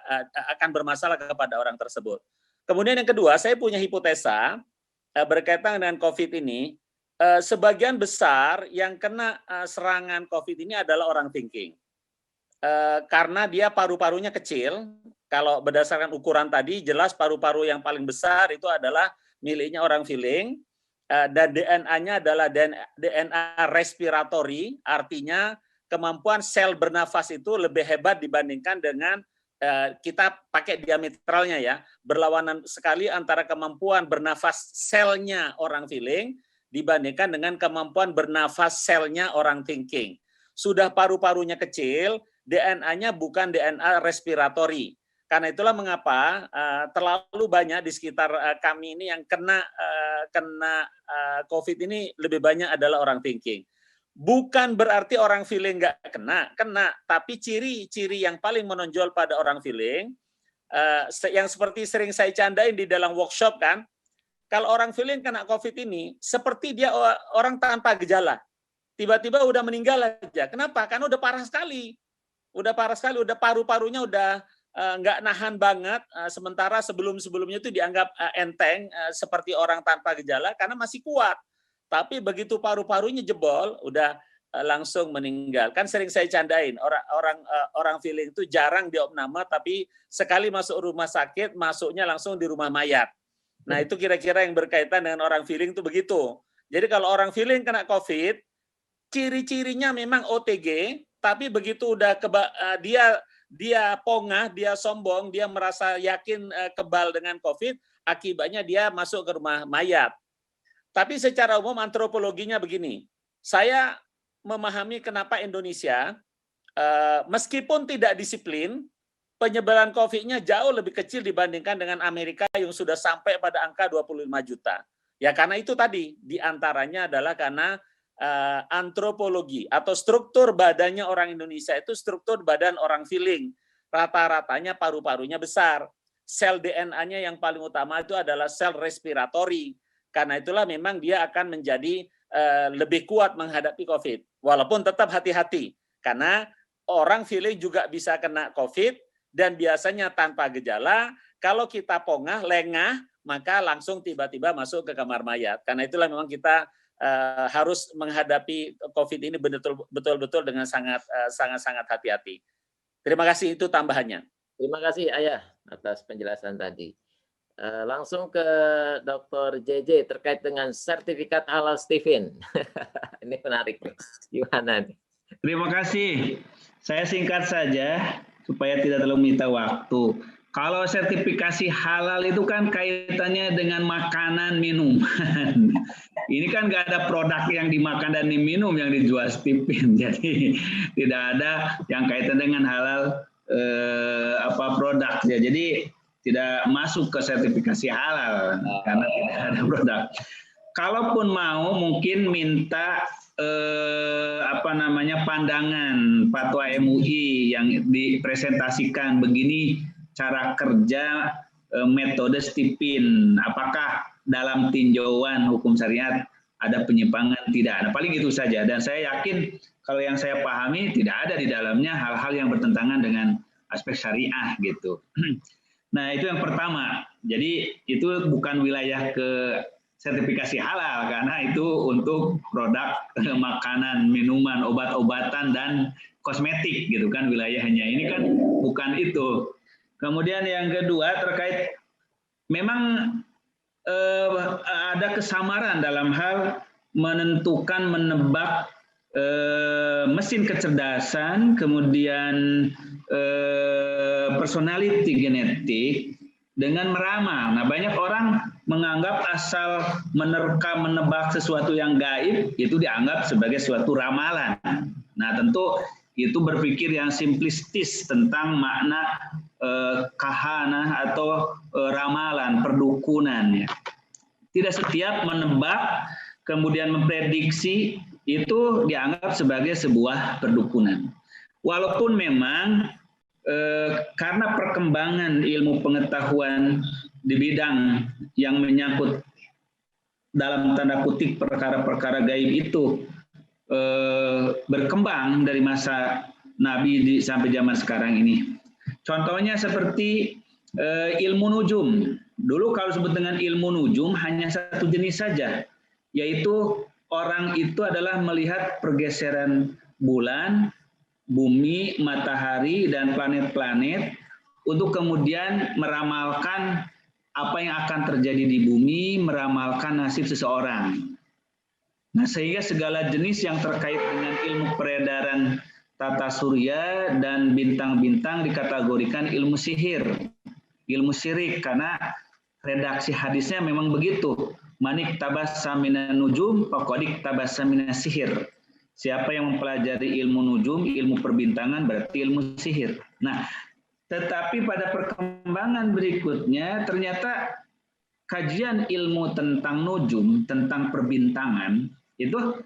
akan bermasalah kepada orang tersebut. Kemudian yang kedua, saya punya hipotesa berkaitan dengan COVID ini. Sebagian besar yang kena serangan COVID ini adalah orang thinking. Karena dia paru-parunya kecil, kalau berdasarkan ukuran tadi, jelas paru-paru yang paling besar itu adalah miliknya orang feeling, dan DNA-nya adalah DNA respiratory, artinya kemampuan sel bernafas itu lebih hebat dibandingkan dengan kita pakai diametralnya ya, berlawanan sekali antara kemampuan bernafas selnya orang feeling dibandingkan dengan kemampuan bernafas selnya orang thinking. Sudah paru-parunya kecil, DNA-nya bukan DNA respiratory. Karena itulah mengapa terlalu banyak di sekitar kami ini yang kena COVID ini lebih banyak adalah orang thinking. Bukan berarti orang feeling nggak kena, tapi ciri-ciri yang paling menonjol pada orang feeling, yang seperti sering saya candain di dalam workshop kan, kalau orang feeling kena COVID ini, seperti dia orang tanpa gejala. Tiba-tiba udah meninggal aja. Kenapa? Karena udah parah sekali. Udah paru-parunya udah nggak nahan banget, sementara sebelum-sebelumnya itu dianggap enteng, seperti orang tanpa gejala, karena masih kuat. Tapi begitu paru-parunya jebol, udah langsung meninggal. Kan sering saya candain, orang feeling itu jarang diopname, tapi sekali masuk rumah sakit, masuknya langsung di rumah mayat. Nah, itu kira-kira yang berkaitan dengan orang feeling itu begitu. Jadi kalau orang feeling kena COVID, ciri-cirinya memang OTG, tapi begitu udah dia pongah, dia sombong, dia merasa yakin kebal dengan COVID, akibatnya dia masuk ke rumah mayat. Tapi secara umum antropologinya begini, saya memahami kenapa Indonesia, meskipun tidak disiplin, penyebaran COVID-nya jauh lebih kecil dibandingkan dengan Amerika yang sudah sampai pada angka 25 juta. Ya karena itu tadi, diantaranya adalah karena antropologi atau struktur badannya orang Indonesia itu struktur badan orang feeling. Rata-ratanya paru-parunya besar. Sel DNA-nya yang paling utama itu adalah sel respiratory. Karena itulah memang dia akan menjadi lebih kuat menghadapi COVID. Walaupun tetap hati-hati. Karena orang feeling juga bisa kena COVID, dan biasanya tanpa gejala. Kalau kita pongah, lengah, maka langsung tiba-tiba masuk ke kamar mayat. Karena itulah memang kita harus menghadapi COVID ini betul-betul dengan sangat hati-hati. Terima kasih, itu tambahannya. Terima kasih Ayah atas penjelasan tadi. Langsung ke Dr. JJ terkait dengan sertifikat halal Stephen. Ini menarik nih. Gimana nih? Terima kasih. Saya singkat saja supaya tidak terlalu minta waktu. Kalau sertifikasi halal itu kan kaitannya dengan makanan, minuman. Ini kan nggak ada produk yang dimakan dan diminum yang dijual Stephen. Jadi tidak ada yang kaitan dengan halal produk. Ya. Jadi tidak masuk ke sertifikasi halal karena tidak ada produk. Kalaupun mau mungkin minta pandangan fatwa MUI yang dipresentasikan begini cara kerja metode Stephen, apakah dalam tinjauan hukum syariat ada penyimpangan? Tidak. Nah, paling itu saja. Dan saya yakin kalau yang saya pahami tidak ada di dalamnya hal-hal yang bertentangan dengan aspek syariah gitu. Nah, itu yang pertama. Jadi itu bukan wilayah ke sertifikasi halal karena itu untuk produk makanan, minuman, obat-obatan dan kosmetik gitu kan wilayahnya. Ini kan bukan itu. Kemudian yang kedua terkait memang ada kesamaran dalam hal menentukan menebak mesin kecerdasan, kemudian personality genetik dengan meramal. Nah, banyak orang menganggap asal menerka menebak sesuatu yang gaib itu dianggap sebagai suatu ramalan. Nah, tentu itu berpikir yang simplistis tentang makna kahana atau ramalan, perdukunan. Ya. Tidak setiap menebak kemudian memprediksi itu dianggap sebagai sebuah perdukunan. Walaupun memang karena perkembangan ilmu pengetahuan di bidang yang menyangkut dalam tanda kutip perkara-perkara gaib itu berkembang dari masa Nabi sampai zaman sekarang ini. Contohnya seperti ilmu nujum. Dulu kalau disebut dengan ilmu nujum hanya satu jenis saja, yaitu orang itu adalah melihat pergeseran bulan, bumi, matahari, dan planet-planet untuk kemudian meramalkan apa yang akan terjadi di bumi, meramalkan nasib seseorang. Nah, sehingga segala jenis yang terkait dengan ilmu peredaran tata surya dan bintang-bintang dikategorikan ilmu sihir, ilmu syirik, karena redaksi hadisnya memang begitu. Manik tabassa minan nujum, faqadik tabassa minas sihir. Siapa yang mempelajari ilmu nujum, ilmu perbintangan, berarti ilmu sihir. Nah, tetapi pada perkembangan berikutnya, ternyata kajian ilmu tentang nujum, tentang perbintangan, itu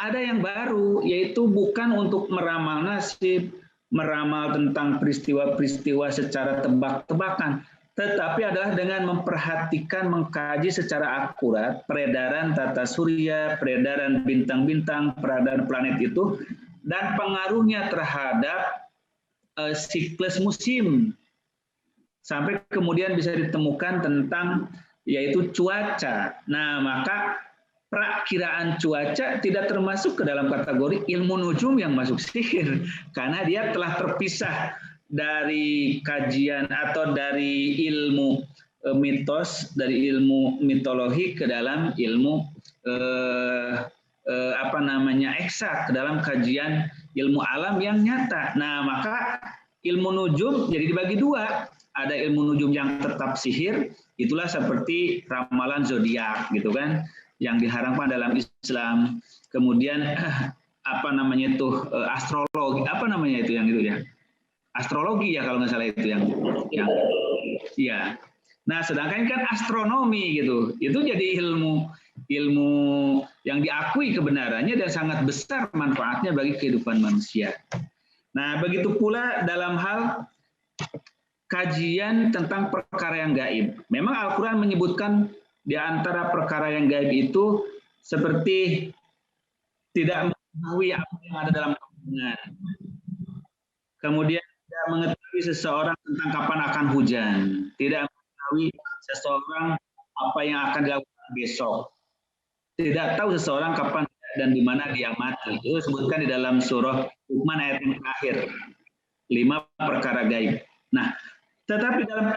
ada yang baru, yaitu bukan untuk meramal nasib, meramal tentang peristiwa-peristiwa secara tebak-tebakan, tetapi adalah dengan memperhatikan, mengkaji secara akurat peredaran tata surya, peredaran bintang-bintang, peredaran planet itu, dan pengaruhnya terhadap siklus musim. Sampai kemudian bisa ditemukan tentang yaitu cuaca. Nah, maka perakiraan cuaca tidak termasuk ke dalam kategori ilmu nujum yang masuk sihir, karena dia telah terpisah dari kajian atau dari ilmu mitos, dari ilmu mitologi ke dalam ilmu eksak, ke dalam kajian ilmu alam yang nyata. Nah, maka ilmu nujum jadi dibagi dua. Ada ilmu nujum yang tetap sihir, itulah seperti ramalan zodiak gitu kan, yang diharamkan dalam Islam. Kemudian astrologi, astrologi ya kalau nggak salah itu yang ya. Nah, sedangkan kan astronomi gitu, itu jadi ilmu yang diakui kebenarannya dan sangat besar manfaatnya bagi kehidupan manusia. Nah, begitu pula dalam hal kajian tentang perkara yang gaib. Memang Al-Quran menyebutkan di antara perkara yang gaib itu seperti tidak mengetahui apa yang ada dalam kandungan. Kemudian tidak mengetahui seseorang tentang kapan akan hujan. Tidak mengetahui seseorang apa yang akan dilakukan besok. Tidak tahu seseorang kapan dan di mana dia mati. Itu disebutkan di dalam surah Luqman ayat yang terakhir. 5 perkara gaib. Nah, tetapi dalam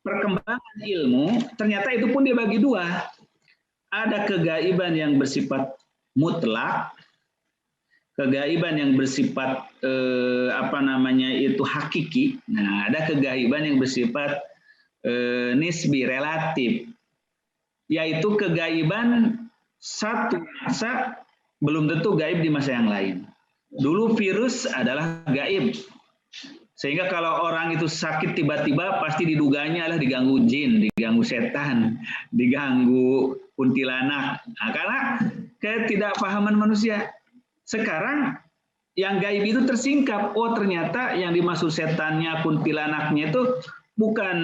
perkembangan ilmu, ternyata itu pun dibagi 2. Ada kegaiban yang bersifat mutlak, kegaiban yang bersifat hakiki. Nah, ada kegaiban yang bersifat nisbi, relatif, yaitu kegaiban satu masa belum tentu gaib di masa yang lain. Dulu virus adalah gaib, sehingga kalau orang itu sakit tiba-tiba pasti diduganya adalah diganggu jin, diganggu setan, diganggu kuntilanak. Nah, karena ketidakpahaman manusia. Sekarang yang gaib itu tersingkap. Oh, ternyata yang dimaksud setannya, kuntilanaknya itu bukan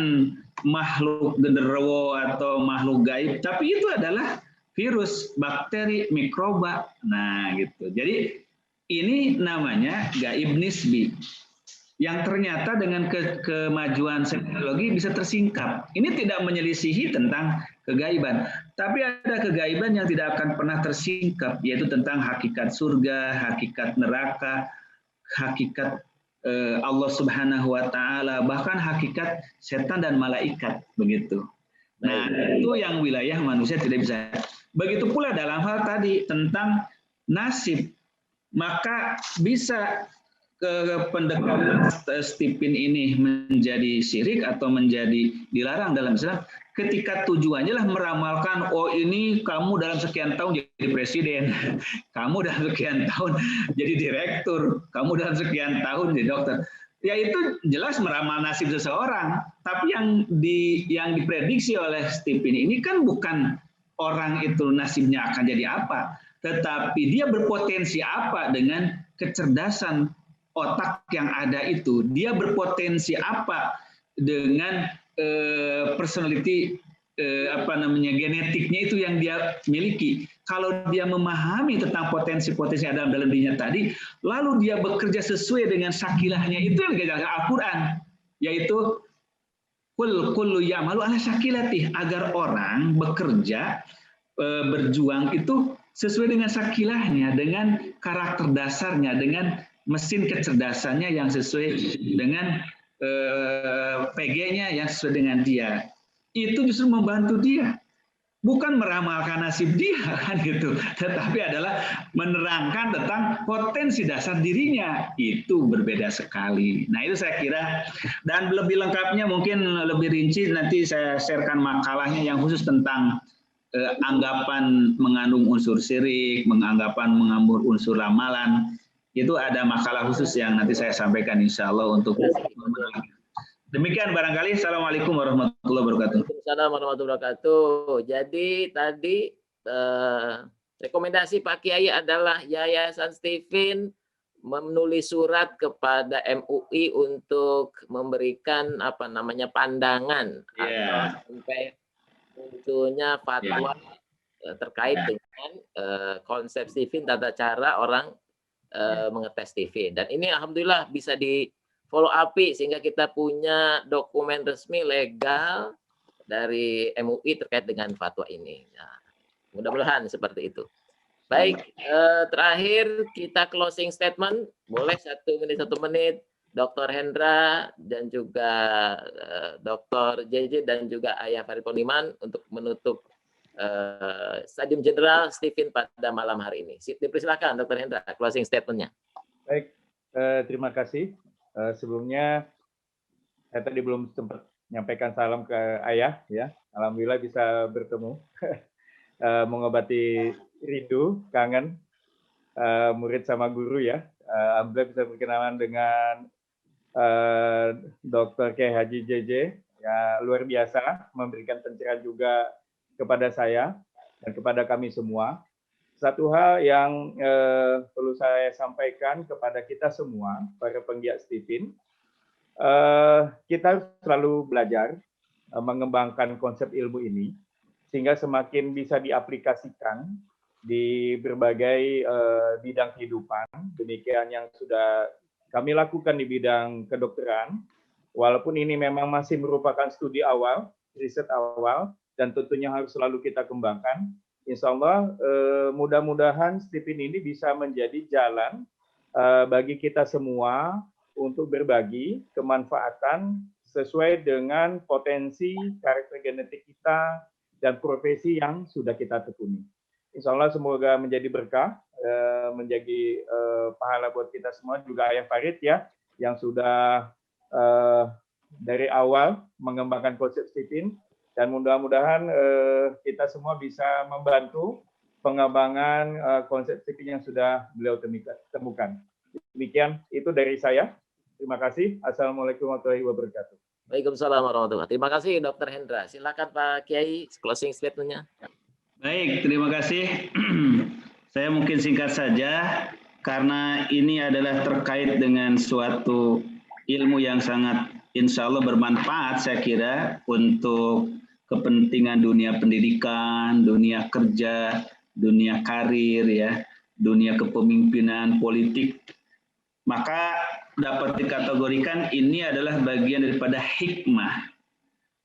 makhluk genderuwo atau makhluk gaib, tapi itu adalah virus, bakteri, mikroba. Nah, gitu. Jadi ini namanya gaib nisbi, yang ternyata dengan kemajuan teknologi bisa tersingkap. Ini tidak menyelisihi tentang kegaiban, tapi ada kegaiban yang tidak akan pernah tersingkap, yaitu tentang hakikat surga, hakikat neraka, hakikat Allah Subhanahu wa Ta'ala, bahkan hakikat setan dan malaikat, begitu. Nah, itu yang wilayah manusia tidak bisa. Begitu pula dalam hal tadi tentang nasib, maka bisa pendekatan Stephen ini menjadi syirik atau menjadi dilarang dalam Islam ketika tujuannya lah meramalkan, oh ini kamu dalam sekian tahun jadi presiden, kamu dalam sekian tahun jadi direktur, kamu dalam sekian tahun jadi dokter. Ya itu jelas meramal nasib seseorang, tapi yang diprediksi oleh Stephen ini kan bukan orang itu nasibnya akan jadi apa, tetapi dia berpotensi apa dengan kecerdasan otak yang ada itu, dia berpotensi apa dengan personality genetiknya itu yang dia miliki. Kalau dia memahami tentang potensi-potensi yang ada dalam dirinya tadi, lalu dia bekerja sesuai dengan sakilahnya, itu yang diajarkan Al-Quran, yaitu kullu ya'malu ala sakilatih, agar orang bekerja berjuang itu sesuai dengan sakilahnya, dengan karakter dasarnya, dengan mesin kecerdasannya yang sesuai dengan PG-nya yang sesuai dengan dia. Itu justru membantu dia, bukan meramalkan nasib dia kan gitu, tetapi adalah menerangkan tentang potensi dasar dirinya. Itu berbeda sekali. Nah, itu saya kira, dan lebih lengkapnya mungkin lebih rinci nanti saya sharekan makalahnya yang khusus tentang anggapan mengandung unsur syirik, mengandung unsur ramalan. Itu ada makalah khusus yang nanti saya sampaikan insya Allah untuk demikian barangkali. Assalamualaikum warahmatullahi wabarakatuh. Waalaikumsalam warahmatullahi wabarakatuh. Jadi tadi rekomendasi Pak Kiai adalah Yayasan Stephen menulis surat kepada MUI untuk memberikan pandangan atau sampai munculnya fatwa terkait dengan konsep Stephen, tata cara orang mengetes TV. Dan ini alhamdulillah bisa di follow up sehingga kita punya dokumen resmi legal dari MUI terkait dengan fatwa ini. Nah, mudah-mudahan seperti itu. Baik, terakhir kita closing statement. Boleh 1 menit, Dr. Hendra dan juga Dr. JJ dan juga Ayah Farid Poniman untuk menutup Stadium Jenderal Stephen pada malam hari ini. Dipersilakan Dr. Hendra, closing statement-nya. Baik, terima kasih. Sebelumnya saya tadi belum sempat menyampaikan salam ke Ayah, ya. Alhamdulillah bisa bertemu, mengobati rindu, kangen murid sama guru, ya. Alhamdulillah bisa berkenalan dengan Dr. Kiai Haji JJ, ya luar biasa, memberikan pencerahan juga kepada saya dan kepada kami semua. Satu hal yang perlu saya sampaikan kepada kita semua, para penggiat Stephen, kita harus selalu belajar mengembangkan konsep ilmu ini, sehingga semakin bisa diaplikasikan di berbagai bidang kehidupan. Demikian yang sudah kami lakukan di bidang kedokteran, walaupun ini memang masih merupakan studi awal, riset awal, dan tentunya harus selalu kita kembangkan. Insya Allah mudah-mudahan Stephen ini bisa menjadi jalan bagi kita semua untuk berbagi kemanfaatan sesuai dengan potensi karakter genetik kita dan profesi yang sudah kita tekuni. Insya Allah semoga menjadi berkah, menjadi pahala buat kita semua, juga Ayah Farid ya, yang sudah dari awal mengembangkan konsep Stipin, dan mudah-mudahan kita semua bisa membantu pengembangan konsep Stipin yang sudah beliau temukan. Demikian itu dari saya. Terima kasih. Assalamualaikum warahmatullahi wabarakatuh. Waalaikumsalam warahmatullahi wabarakatuh. Terima kasih Dr. Hendra. Silakan Pak Kiai closing statement-nya. Baik, terima kasih. Saya mungkin singkat saja, karena ini adalah terkait dengan suatu ilmu yang sangat insya Allah bermanfaat, saya kira, untuk kepentingan dunia pendidikan, dunia kerja, dunia karir, ya, dunia kepemimpinan, politik. Maka dapat dikategorikan ini adalah bagian daripada hikmah,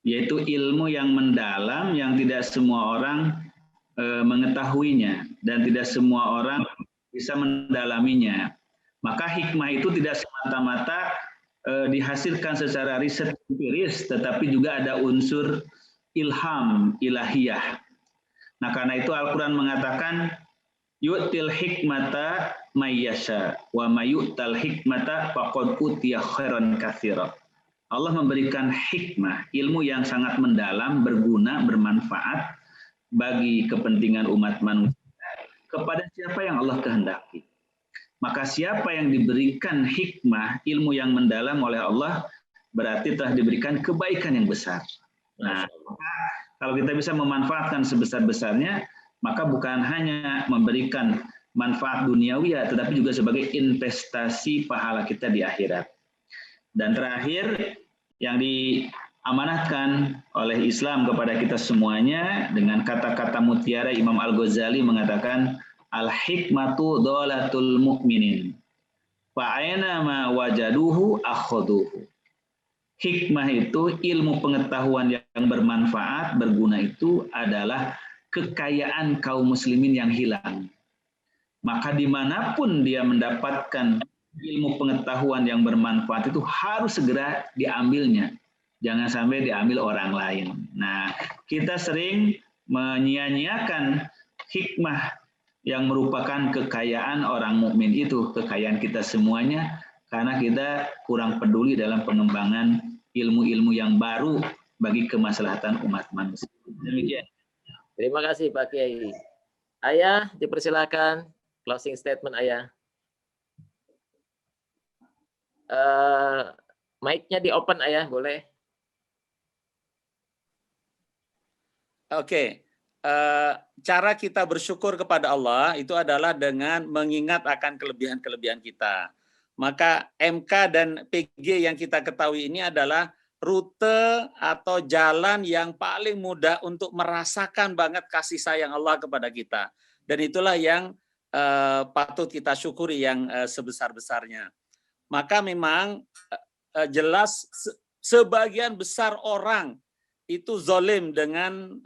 yaitu ilmu yang mendalam yang tidak semua orang mengetahuinya dan tidak semua orang bisa mendalaminya. Maka hikmah itu tidak semata-mata dihasilkan secara riset empiris, tetapi juga ada unsur ilham ilahiyah. Nah, karena itu Al-Quran mengatakan yu'til hikmata mayyasha wa mayu'tal hikmata faqad utiya khairan katsira. Allah memberikan hikmah, ilmu yang sangat mendalam, berguna, bermanfaat bagi kepentingan umat manusia kepada siapa yang Allah kehendaki. Maka siapa yang diberikan hikmah, ilmu yang mendalam oleh Allah, berarti telah diberikan kebaikan yang besar. Nah, kalau kita bisa memanfaatkan sebesar-besarnya, maka bukan hanya memberikan manfaat duniawi, tetapi juga sebagai investasi pahala kita di akhirat. Dan terakhir, yang diamanahkan oleh Islam kepada kita semuanya dengan kata-kata mutiara, Imam Al-Ghazali mengatakan, al-hikmatu dolatul mu'minin fa'aina ma wajaduhu akhuduhu. Hikmah itu, ilmu pengetahuan yang bermanfaat, berguna itu adalah kekayaan kaum muslimin yang hilang. Maka dimanapun dia mendapatkan ilmu pengetahuan yang bermanfaat itu harus segera diambilnya. Jangan sampai diambil orang lain. Nah, kita sering menyia-nyiakan hikmah yang merupakan kekayaan orang mukmin itu, kekayaan kita semuanya, karena kita kurang peduli dalam pengembangan ilmu-ilmu yang baru bagi kemaslahatan umat manusia. Demikian. Terima kasih Pak Kiai. Ayah, dipersilakan closing statement Ayah. Mic-nya di open Ayah, boleh? Oke. Cara kita bersyukur kepada Allah itu adalah dengan mengingat akan kelebihan-kelebihan kita. Maka MK dan PG yang kita ketahui ini adalah rute atau jalan yang paling mudah untuk merasakan banget kasih sayang Allah kepada kita. Dan itulah yang patut kita syukuri yang sebesar-besarnya. Maka memang jelas sebagian besar orang itu zalim dengan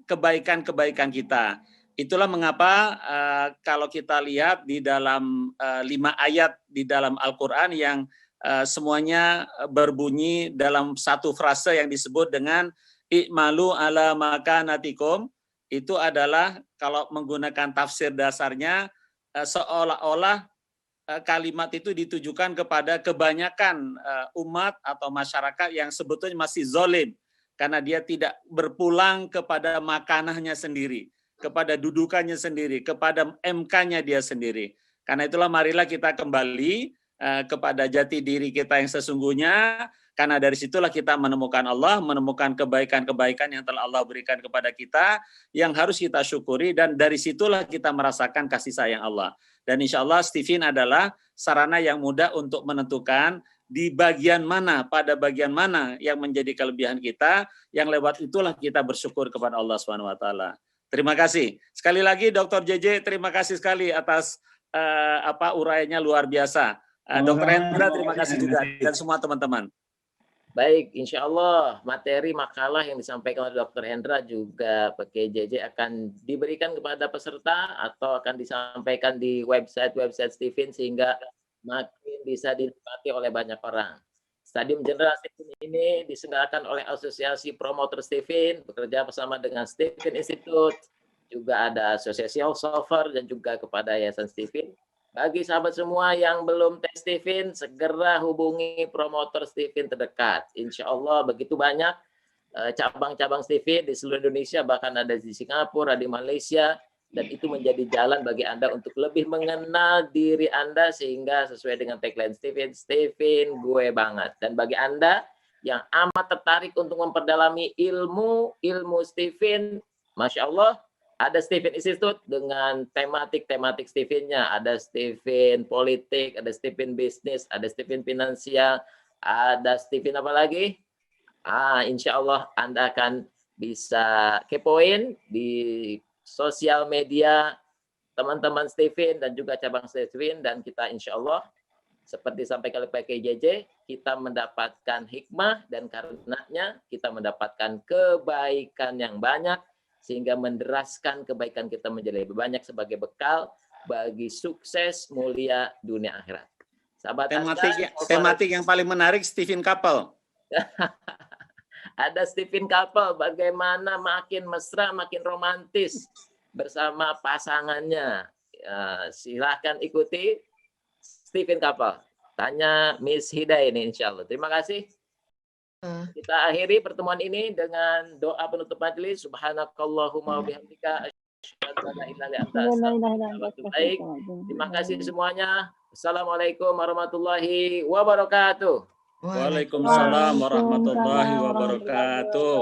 kebaikan-kebaikan kita. Itulah mengapa kalau kita lihat di dalam 5 ayat di dalam Al-Quran yang semuanya berbunyi dalam satu frase yang disebut dengan i'malu ala makanatikum, itu adalah kalau menggunakan tafsir dasarnya seolah-olah kalimat itu ditujukan kepada kebanyakan umat atau masyarakat yang sebetulnya masih zalim karena dia tidak berpulang kepada makanannya sendiri, kepada dudukannya sendiri, kepada MK-nya dia sendiri. Karena itulah marilah kita kembali kepada jati diri kita yang sesungguhnya, karena dari situlah kita menemukan Allah, menemukan kebaikan-kebaikan yang telah Allah berikan kepada kita, yang harus kita syukuri, dan dari situlah kita merasakan kasih sayang Allah. Dan insya Allah Stipin adalah sarana yang mudah untuk menentukan di bagian mana, pada bagian mana yang menjadi kelebihan kita, yang lewat itulah kita bersyukur kepada Allah SWT. Terima kasih. Sekali lagi Dr. JJ, terima kasih sekali atas uraiannya luar biasa. Dr. Hendra, terima kasih juga, dan semua teman-teman. Baik, insya Allah materi makalah yang disampaikan oleh Dr. Hendra juga Pak JJ akan diberikan kepada peserta atau akan disampaikan di website Stipin sehingga makin bisa dinikmati oleh banyak orang. Stadium General Stephen ini diselenggarakan oleh Asosiasi Promoter Stephen bekerja bersama dengan Stephen Institute, juga ada Asosiasi Householder dan juga kepada Yayasan Stephen. Bagi sahabat semua yang belum tes Stephen, segera hubungi promotor Stephen terdekat. Insya Allah begitu banyak cabang-cabang Stephen di seluruh Indonesia, bahkan ada di Singapura, di Malaysia, dan itu menjadi jalan bagi Anda untuk lebih mengenal diri Anda sehingga sesuai dengan tagline Stephen, Stephen gue banget. Dan bagi Anda yang amat tertarik untuk memperdalami ilmu Stephen, Masya Allah, ada Stephen Institute dengan tematik Stephen-nya. Ada Stephen politik, ada Stephen bisnis, ada Stephen finansial, ada Stephen apa lagi? Insya Allah Anda akan bisa kepoin di sosial media teman-teman Stephen dan juga cabang Stephen, dan kita insya Allah seperti sampaikan oleh Pak KJJ, kita mendapatkan hikmah dan karenanya kita mendapatkan kebaikan yang banyak sehingga menderaskan kebaikan kita menjadi lebih banyak sebagai bekal bagi sukses mulia dunia akhirat. Sahabat tematik yang paling menarik Stephen Couple. Ada Stephen Couple, bagaimana makin mesra, makin romantis bersama pasangannya. Silahkan ikuti Stephen Couple. Tanya Miss Hida ini insya Allah. Terima kasih. Kita akhiri pertemuan ini dengan doa penutup majelis. Subhanakallahumma wa bihamdika asyhadu an la ilaha illa anta astaghfiruka wa atubu ilaik. Terima kasih semuanya. Assalamualaikum warahmatullahi wabarakatuh. Waalaikumsalam warahmatullahi wabarakatuh.